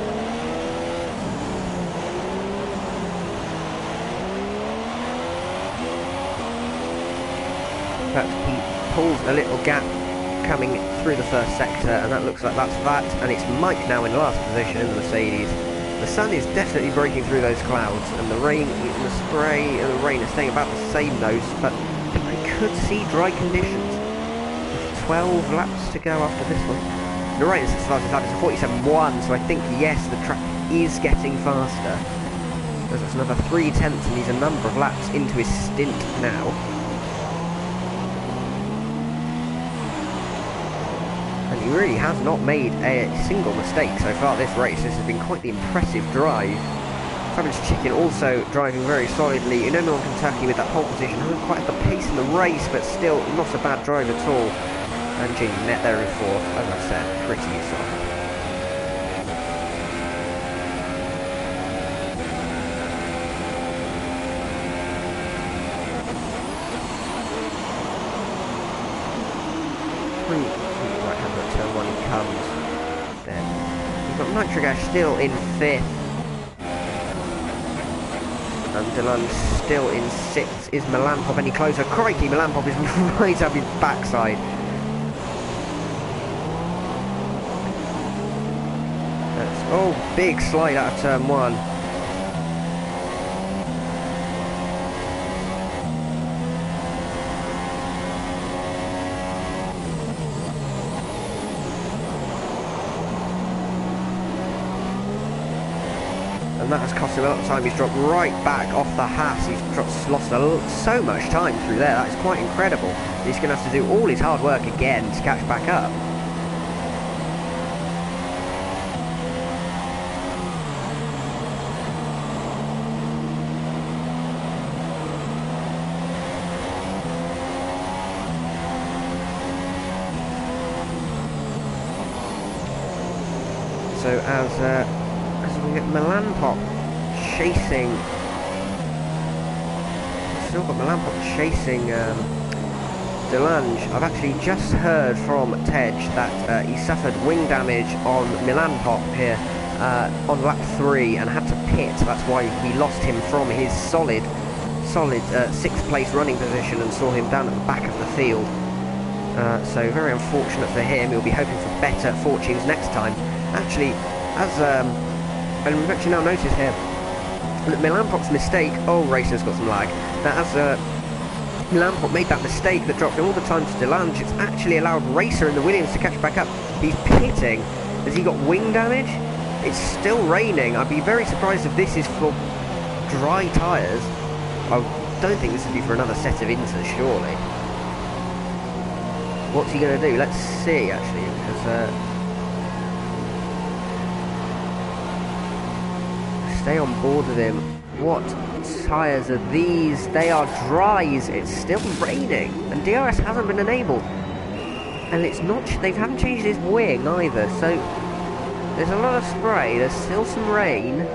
But he pulls a little gap coming through the first sector, and that looks like that's that. And it's Mike now in last position in the Mercedes. The sun is definitely breaking through those clouds, and the rain, the spray and the rain is staying about the same though, but I could see dry conditions. 12 laps to go after this one. The rain is started out, it's a 47.1, so I think yes, the track is getting faster. As it's another 3/10, and he's a number of laps into his stint now. And he really has not made a single mistake so far this race. This has been quite the impressive drive. Fabulous Chicken also driving very solidly. Innomil Kentucky with that pole position, hasn't quite had the pace in the race, but still not a bad drive at all. And Gene Net there in fourth, as I said, pretty solid. Right hand at turn one he comes. Then we've got Nitric Ash still in fifth. And Delange still in sixth. Is Malampop any closer? Crikey, Malampop is right up his backside. Oh, big slide out of turn one. And that has cost him a lot of time. He's dropped right back off the Haas. He's lost so much time through there. That is quite incredible. He's going to have to do all his hard work again to catch back up. So as we get Malampop chasing, still got Malampop chasing Delange. I've actually just heard from Tej that he suffered wing damage on Malampop here on lap 3 and had to pit. That's why we lost him from his solid 6th place running position and saw him down at the back of the field. So very unfortunate for him. He'll be hoping for better fortunes next time. Actually, and we've actually now noticed here that Malampop's mistake, oh, Racer's got some lag. Now, as Malampop made that mistake that dropped him all the time to Delange, it's actually allowed Racer and the Williams to catch back up. He's pitting. Has he got wing damage? It's still raining. I'd be very surprised if this is for dry tyres. I don't think this would be for another set of inters, surely. What's he going to do? Let's see, actually, because stay on board with him. What tyres are these? They are dries. It's still raining, and DRS hasn't been enabled. And it's not. They haven't changed his wing either. So there's a lot of spray. There's still some rain.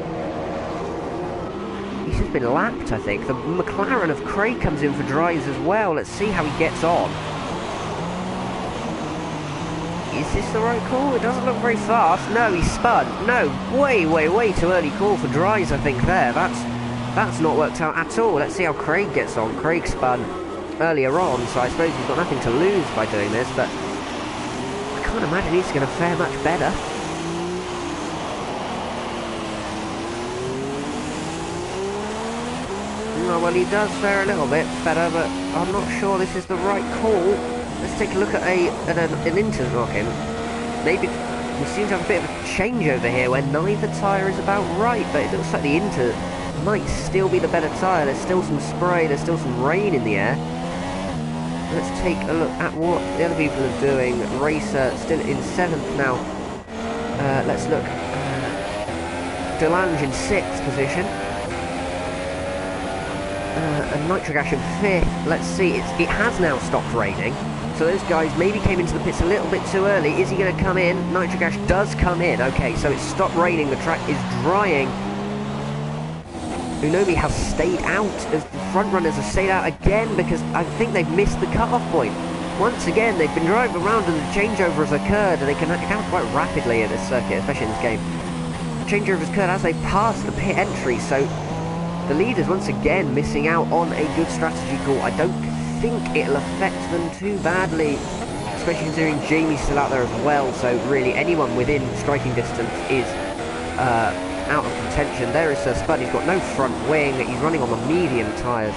He's just been lapped, I think. The McLaren of Craig comes in for dries as well. Let's see how he gets on. Is this the right call? It doesn't look very fast. No, he spun. No, way too early call for dries, I think, there. That's not worked out at all. Let's see how Craig gets on. Craig spun earlier on, so I suppose he's got nothing to lose by doing this, but I can't imagine he's going to fare much better. Oh, well, he does fare a little bit better, but I'm not sure this is the right call. Let's take a look at an interlock in. Maybe We seem to have a bit of a changeover here where neither tyre is about right, but it looks like the Inter might still be the better tyre. There's still some spray, there's still some rain in the air. Let's take a look at what the other people are doing. Racer still in 7th now. Let's look. Delange in 6th position. And Nitric Ash in 5th. Let's see, it has now stopped raining. So those guys maybe came into the pits a little bit too early. Is he going to come in? Nitric Ash does come in. Okay, so it's stopped raining. The track is drying. Unomi has stayed out, as the front runners have stayed out again because I think they've missed the cut-off point. Once again, they've been driving around and the changeover has occurred, and they can account quite rapidly at this circuit, especially in this game. The changeover has occurred as they pass the pit entry, so the leaders once again missing out on a good strategy call. I don't think it'll affect them too badly, especially considering Jamie's still out there as well, so really anyone within striking distance is out of contention. There is Sir Spud, he's got no front wing, he's running on the medium tyres.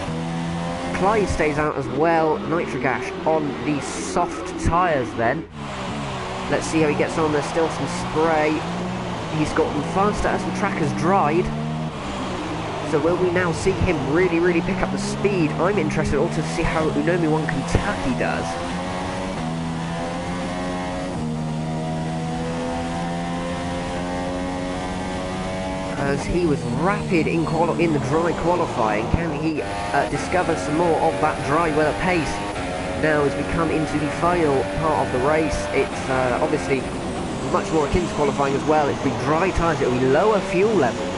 Clyde stays out as well, Nitric Ash on the soft tyres then. Let's see how he gets on, there's still some spray. He's gotten faster as the track has dried. So will we now see him really pick up the speed? I'm interested also to see how Unomi 1 Kentucky does. As he was rapid in the dry qualifying, can he discover some more of that dry weather pace? Now as we come into the final part of the race, it's obviously much more akin to qualifying as well. It's been dry tyres, it'll be lower fuel levels.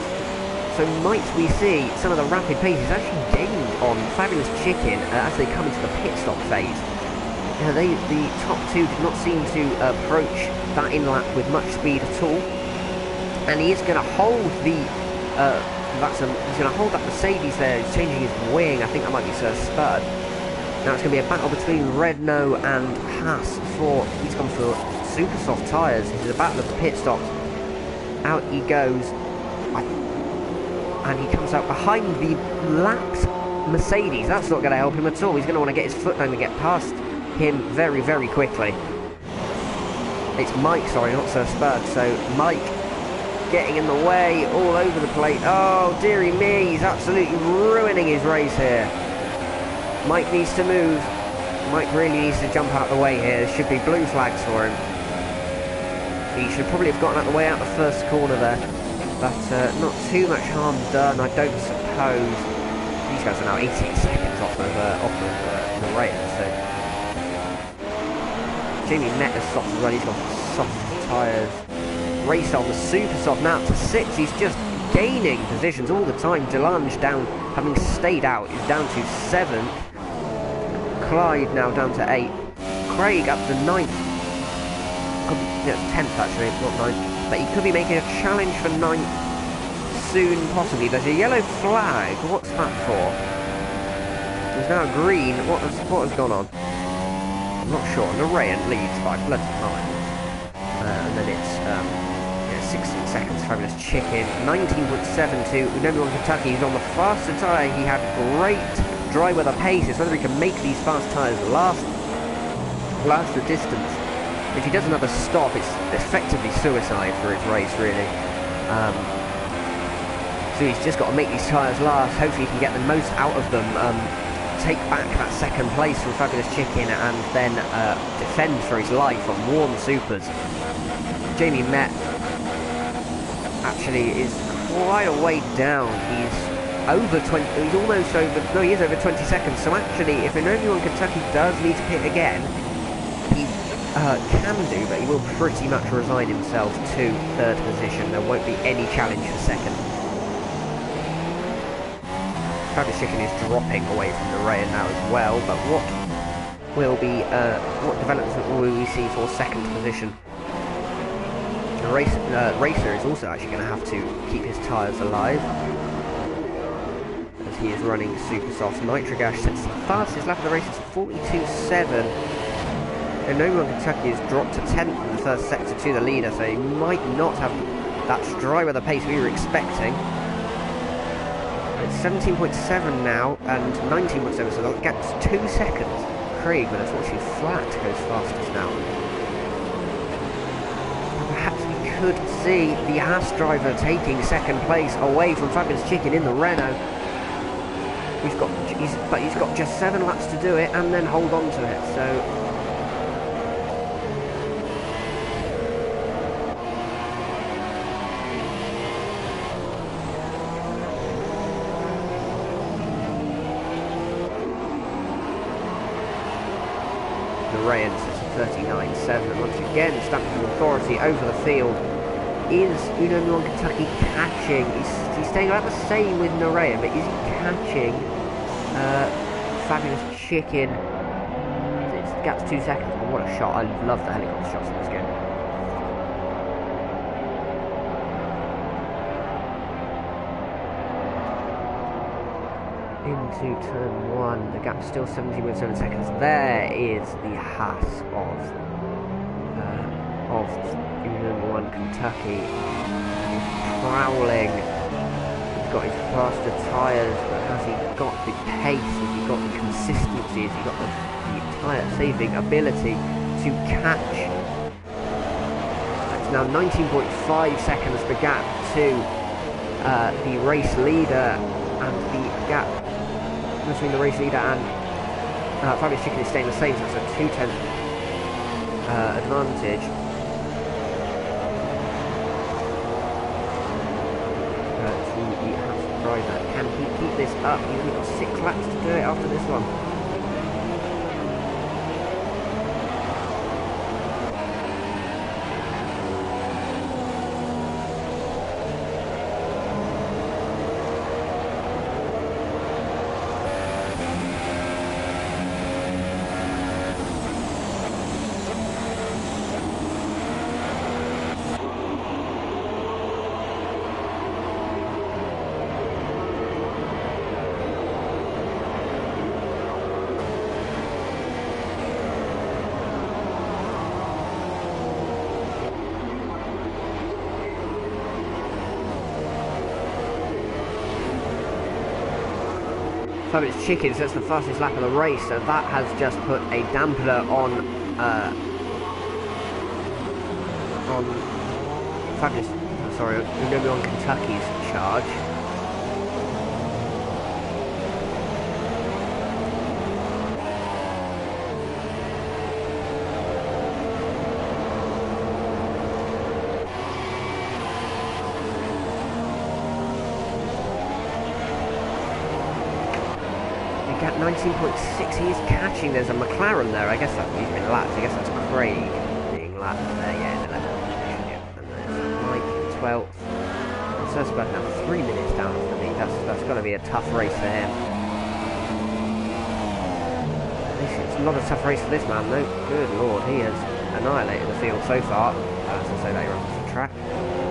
So might we see some of the rapid paces actually gained on Fabulous Chicken as they come into the pit stop phase. The top two did not seem to approach that in-lap with much speed at all. And he is going to hold the he's going to hold that Mercedes there. He's changing his wing. I think that might be Sir Spud. Now it's going to be a battle between Redno and Haas he's gone for super soft tyres. This is a battle of the pit stops. Out he goes, and he comes out behind the lapped Mercedes. That's not going to help him at all. He's going to want to get his foot down and get past him very quickly. It's Mike, sorry, not Sir Spud. So Mike getting in the way, all over the place. Oh, dearie me, he's absolutely ruining his race here. Mike needs to move. Mike really needs to jump out of the way here. There should be blue flags for him. He should probably have gotten out of the way out the first corner there. But not too much harm done, I don't suppose. These guys are now 18 seconds off of the rail, so Jamie met as soft as well. He's got soft tyres. Race on the super soft now to 6. He's just gaining positions all the time. Delange down, having stayed out, is down to 7th. Clyde now down to 8th. Craig up to 9th. That's 10th actually, not 9th. But he could be making a challenge for 9th soon, possibly. There's a yellow flag. What's that for? There's now a green. What has gone on? I'm not sure. Narayan leads by bloody miles. And then it's 16 seconds, Fabulous Chicken, 19.72, Unomi 1 Kentucky, he's on the faster tyre. He had great dry weather paces, whether he can make these fast tyres last the distance. If he does another stop, it's effectively suicide for his race, really. So he's just got to make these tyres last, hopefully he can get the most out of them, take back that second place from Fabulous Chicken, and then defend for his life on warm supers. Jamie Met actually is quite a way down. He's over 20, he's almost over, no, he is over 20 seconds. So actually, if Unomi 1 Kentucky does need to pit again, he can do, but he will pretty much resign himself to 3rd position. There won't be any challenge for 2nd. Fabulous Chicken is dropping away from the rail now as well, but what development will we see for 2nd position? The racer is also actually going to have to keep his tyres alive, as he is running super soft. Nitric Ash sets the fastest lap of the race, it's 42.7. Unomi 1 Kentucky has dropped to 10th in the first sector to the leader, so he might not have that dry weather pace we were expecting. It's 17.7 now, and 19.7, so that gap's 2 seconds. Craig, but unfortunately flat, goes fastest now. Perhaps could see the Haas driver taking second place away from Fabulous Chicken in the Renault. But he's got just 7 laps to do it and then hold on to it. So Ryan says 39.7. Once again, stamping authority over the field. Is Uno Kentucky catching? He's staying about the same with Naraya, but is he catching Fabulous Chicken? It's gap's 2 seconds. Oh, what a shot! I love the helicopter shots in this game. Into turn 1, the gap's still 17.7 seconds. There is the Haas of Union 1 Kentucky. He's prowling. He's got his faster tyres, but has he got the pace? Has he got the consistency? Has he got the tyre saving ability to catch? It's now 19.5 seconds the gap to the race leader, and the gap between the race leader and Fabulous Chicken is staying the same, so it's a 2/10 advantage. To the Haas driver. Can he keep this up? He's only got 6 laps to do it after this one. Fabulous Chicken, so that's the fastest lap of the race, so that has just put a dampener on on Kentucky's charge. Gap 19.6, he is catching. There's a McLaren there. I guess he's been lapped. I guess that's Prix being lapped there. Yeah, in 11th position. Yeah. And there's Mike in 12th. And Sussberg now 3 minutes down off the lead. That's got to be a tough race for him. It's not a tough race for this man, though. Good lord, he has annihilated the field so far. As I say, later on the track.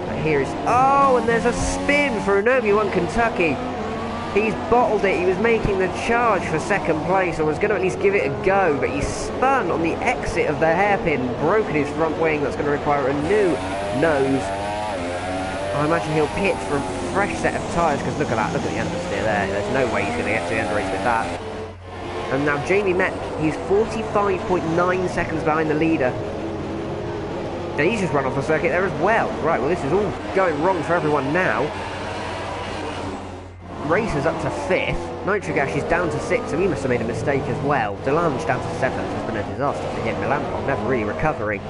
But here is... Oh, and there's a spin for Unomi 1 Kentucky. He's bottled it. He was making the charge for second place, or was going to at least give it a go, but he spun on the exit of the hairpin, broken his front wing. That's going to require a new nose. I imagine he'll pit for a fresh set of tyres, because look at that, look at the understeer there. There's no way he's going to get to the end race with that. And now Jamie Met, he's 45.9 seconds behind the leader. And he's just run off the circuit there as well. Right, well this is all going wrong for everyone now. Racer's up to 5th, Nitrogash is down to 6th, so he must have made a mistake as well. Delange down to 7th, has been a disaster for him. Milanpov never really recovering.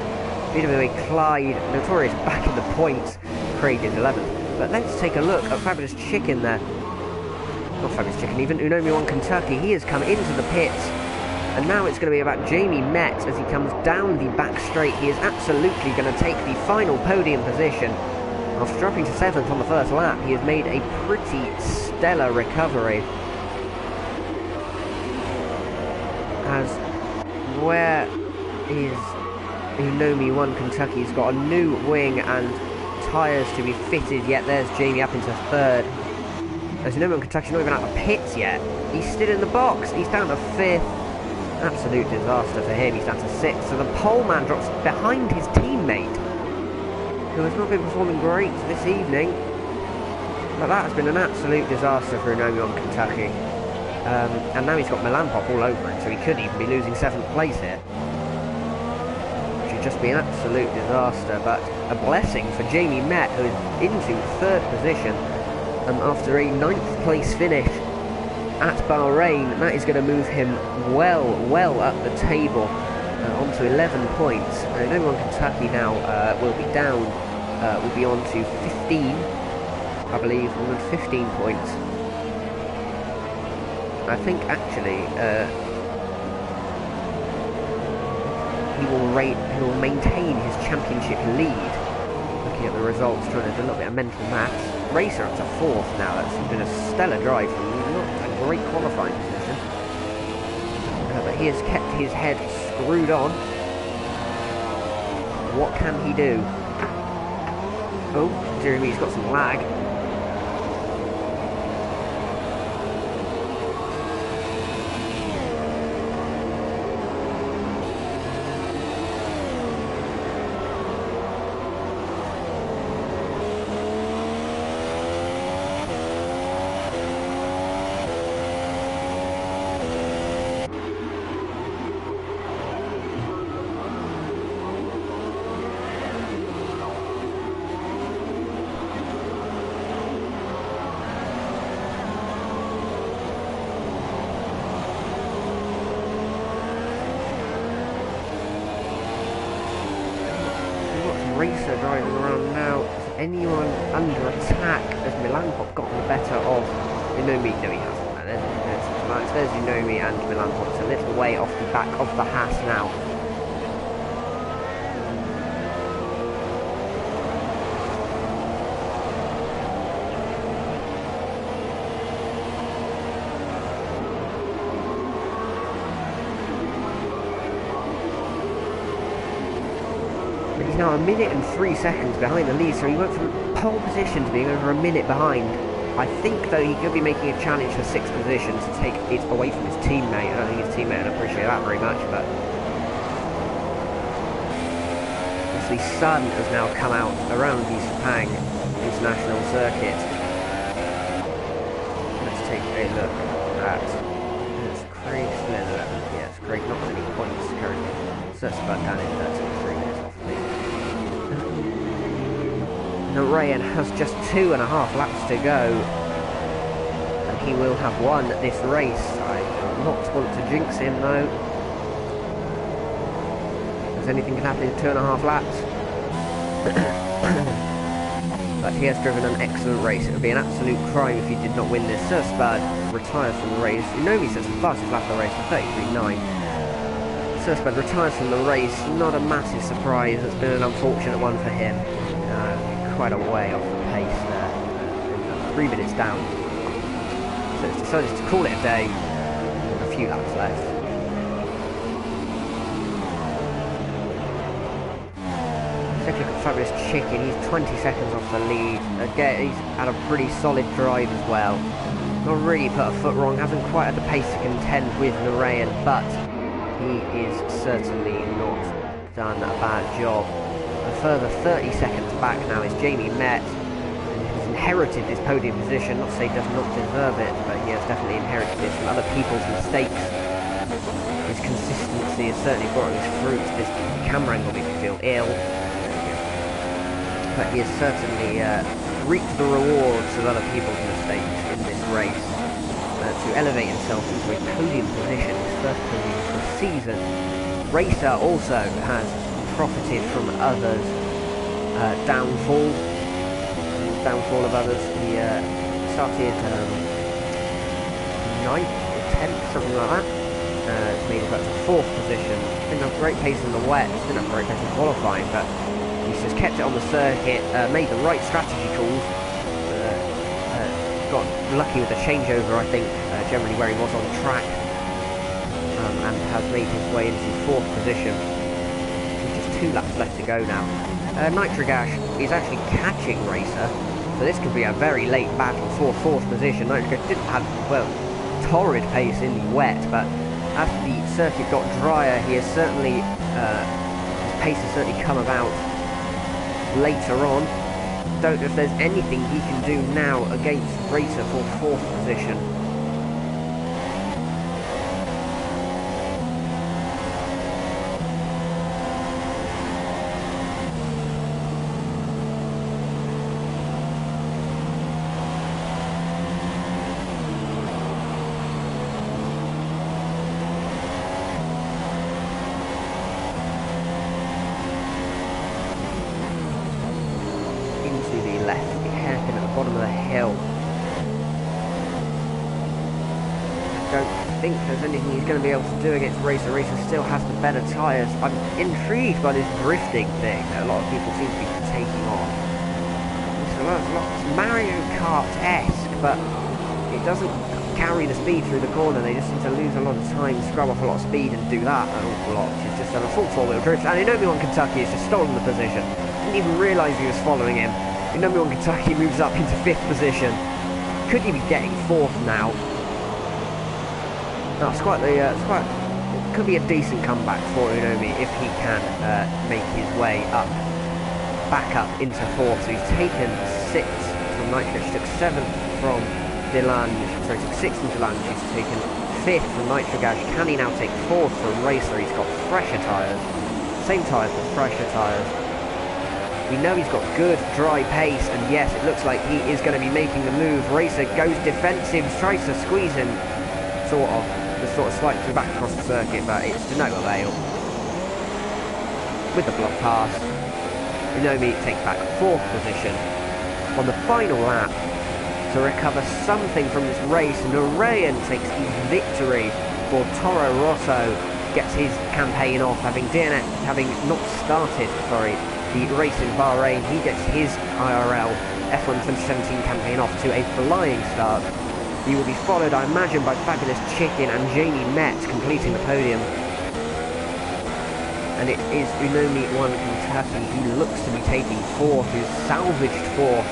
BWA Clyde, Notorious back in the points, Craig is 11th. But let's take a look at Fabulous Chicken there. Not Fabulous Chicken, even Unomi 1 Kentucky. He has come into the pits, and now it's going to be about Jamie Met as he comes down the back straight. He is absolutely going to take the final podium position. After dropping to 7th on the first lap, he has made a pretty stellar recovery. As where is Unomi 1 Kentucky? He's got a new wing and tyres to be fitted, yet there's Jamie up into 3rd. As Unomi 1 Kentucky's not even out of pits yet. He's still in the box, he's down to 5th. Absolute disaster for him, he's down to 6th. So the pole man drops behind his teammate, who has not been performing great this evening. But that has been an absolute disaster for Unomi 1 Kentucky. And now he's got Milanpop all over him, so he could even be losing 7th place here. Which would just been an absolute disaster, but a blessing for Jamie Met, who is into 3rd position after a 9th place finish at Bahrain. That is going to move him well up the table, onto 11 points. Number 1 Kentucky now will be down, will be on to 15, I believe, with 15 points. I think actually he will maintain his championship lead. Looking at the results, trying to do a little bit of mental maths. Racer up to 4th now. That's been a stellar drive from not a great qualifying position. But he has kept his head screwed on. What can he do? Oh, dear me, he's got some lag. Racer driving around now. Is anyone under attack? Has Milan-Pop gotten the better of Unomi? No, he hasn't. There's Unomi and Milan-Pop. It's a little way off the back of the Haas now. He's now 1 minute and 3 seconds behind the lead, so he went from pole position to being over 1 minute behind. I think, though, he could be making a challenge for 6th position to take it away from his teammate. I don't think his teammate would appreciate that very much, but obviously Sun has now come out around the Sepang International Circuit. Let's take a look at Craig still in 11th. Yes, Craig not on any points currently. So that's about down in 3 minutes off the lead. Narayan has just 2.5 laps to go, and he will have won this race. I do not want to jinx him though, because anything can happen in 2.5 laps. But he has driven an excellent race. It would be an absolute crime if he did not win this. Surspad retires from the race. Unomi says the fastest lap of the race for 33.9. Surspad retires from the race. Not a massive surprise. It's been an unfortunate one for him. Quite a way off the pace there. 3 minutes down. So it's decided to call it a day. A few laps left. Take a look at Fabulous Chicken. He's 20 seconds off the lead. Again, he's had a pretty solid drive as well. Not really put a foot wrong. Hasn't quite had the pace to contend with Narayan, but he is certainly not done a bad job. A further 30 seconds back now is Jamie Met, who's inherited this podium position. Not to say he does not deserve it, but he has definitely inherited it from other people's mistakes. His consistency has certainly brought his fruits. This camera angle makes me feel ill. But he has certainly reaped the rewards of other people's mistakes in this race to elevate himself into a podium position, his first podium for the season. Racer also has profited from others' downfall of others. He started 9th or 10th, something like that. It's made it back to 4th position. Didn't have great pace in the wet, didn't have great pace in qualifying, but he's just kept it on the circuit, made the right strategy calls, got lucky with the changeover, I think, generally where he was on track, and has made his way into 4th position. 2 laps left to go now. Nitrogash is actually catching Racer, so this could be a very late battle for 4th position. Nitrogash didn't have, well, torrid pace in the wet, but as the circuit got drier, he has certainly, his pace has certainly come about later on. Don't know if there's anything he can do now against Racer for 4th position. don't think there's anything he's going to be able to do against Racer. Racer still has the better tyres. I'm intrigued by this drifting thing that a lot of people seem to be taking on. It's Mario Kart-esque, but it doesn't carry the speed through the corner. They just seem to lose a lot of time, scrub off a lot of speed and do that an awful lot, which is just a full four-wheel drift. And Inomiwan Kentucky has just stolen the position. Didn't even realise he was following him. Inomiwan Kentucky moves up into 5th position. Could he be getting 4th now? That's quite the, it could be a decent comeback for Unomi if he can make his way up, back up into 4th. So he's taken 6th from Nitrogash, took 7th from Delange, sorry, took 6th from Delange, he's taken 5th from Nitrogash. Can he now take 4th from Racer? He's got fresher tyres, same tyres but fresher tyres. We know he's got good dry pace, and yes, it looks like he is going to be making the move. Racer goes defensive, tries to squeeze him, sort of slightly back across the circuit, but it's to no avail. With the block pass, Unomi takes back 4th position. On the final lap, to recover something from this race, Narayan takes the victory for Toro Rosso, gets his campaign off, having not started, the race in Bahrain. He gets his IRL F1 2017 campaign off to a flying start. He will be followed, I imagine, by Fabulous Chicken and Jamie Met completing the podium. And it is Inomiwan Kentucky who looks to be taking 4th, who's salvaged 4th.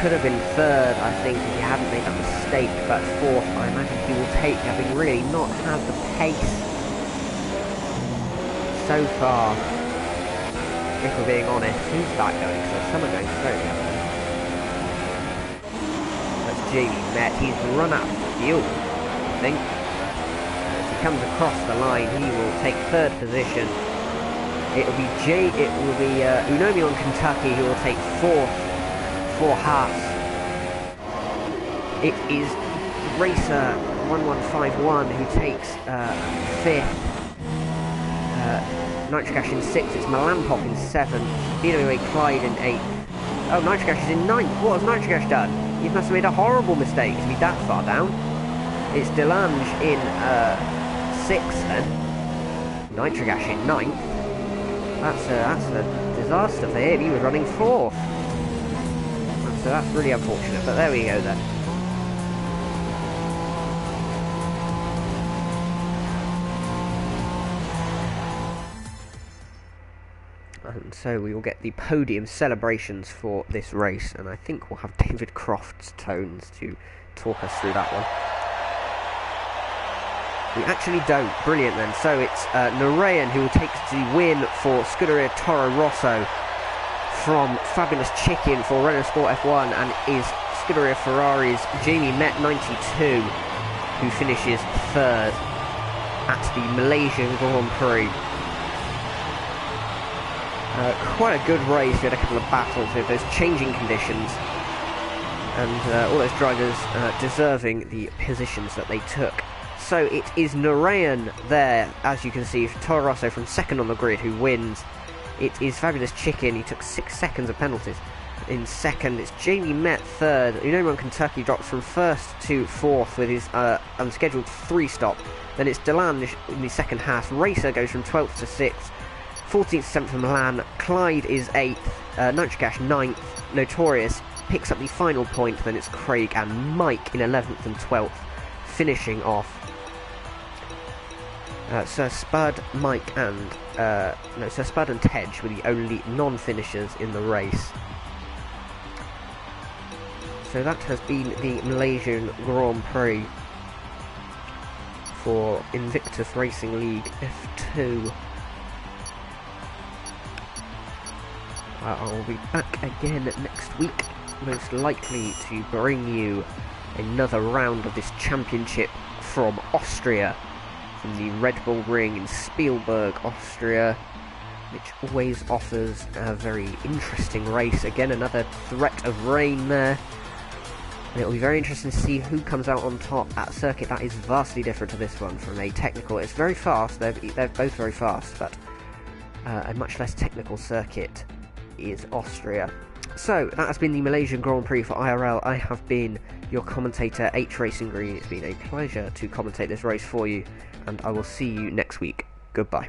Could have been 3rd, I think, if he hadn't made that mistake, but 4th, I imagine he will take, having really not had the pace so far. If we're being honest, who's that going? So someone going slowly, haven't they? That's Jamie Met. He's run out of fuel, I think. As he comes across the line, he will take 3rd position. It will be Unomiwan Kentucky who will take 4th for Haas. It is Racer 1151 who takes 5th. Nitrogash in 6th, it's Malampop in 7th, BWA Clyde in 8th. Oh, Nitrogash is in 9th. What has Nitrogash done? He must have made a horrible mistake to be that far down. It's Delange in 6th then. Nitrogash in 9th. That's a disaster for him. He was running 4th. So that's really unfortunate, but there we go then. And so we will get the podium celebrations for this race, and I think we'll have David Croft's tones to talk us through that one. We actually don't. Brilliant then. So it's Narayan who will take the win for Scuderia Toro Rosso from Fabulous Chicken for Renault Sport F1, and is Scuderia Ferrari's Jamie Met 92 who finishes 3rd at the Malaysian Grand Prix. Quite a good race. We had a couple of battles with those changing conditions, and all those drivers deserving the positions that they took. So it is Narayan there, as you can see, Toro Rosso from 2nd on the grid who wins. It is Fabulous Chicken, he took 6 seconds of penalties. In 2nd, it's Jamie Met 3rd. Unomiwan Kentucky drops from 1st to 4th with his unscheduled 3-stop. Then it's Delange in the second half. Racer goes from 12th to 6th. 14th to 7th from Milan. Clyde is 8th. Nitrogash 9th. Notorious picks up the final point. Then it's Craig and Mike in 11th and 12th, finishing off. Sir Spud, Mike and Sir Spud and Tej were the only non-finishers in the race. So that has been the Malaysian Grand Prix for Invictus Racing League F2. I'll be back again next week, most likely to bring you another round of this championship from Austria, from the Red Bull Ring in Spielberg, Austria, which always offers a very interesting race. Again, another threat of rain there. And it'll be very interesting to see who comes out on top at a circuit that is vastly different to this one from a technical. It's very fast, they're both very fast, but a much less technical circuit is Austria. So, that has been the Malaysian Grand Prix for IRL. I have been your commentator, H Racing Green. It's been a pleasure to commentate this race for you, and I will see you next week. Goodbye.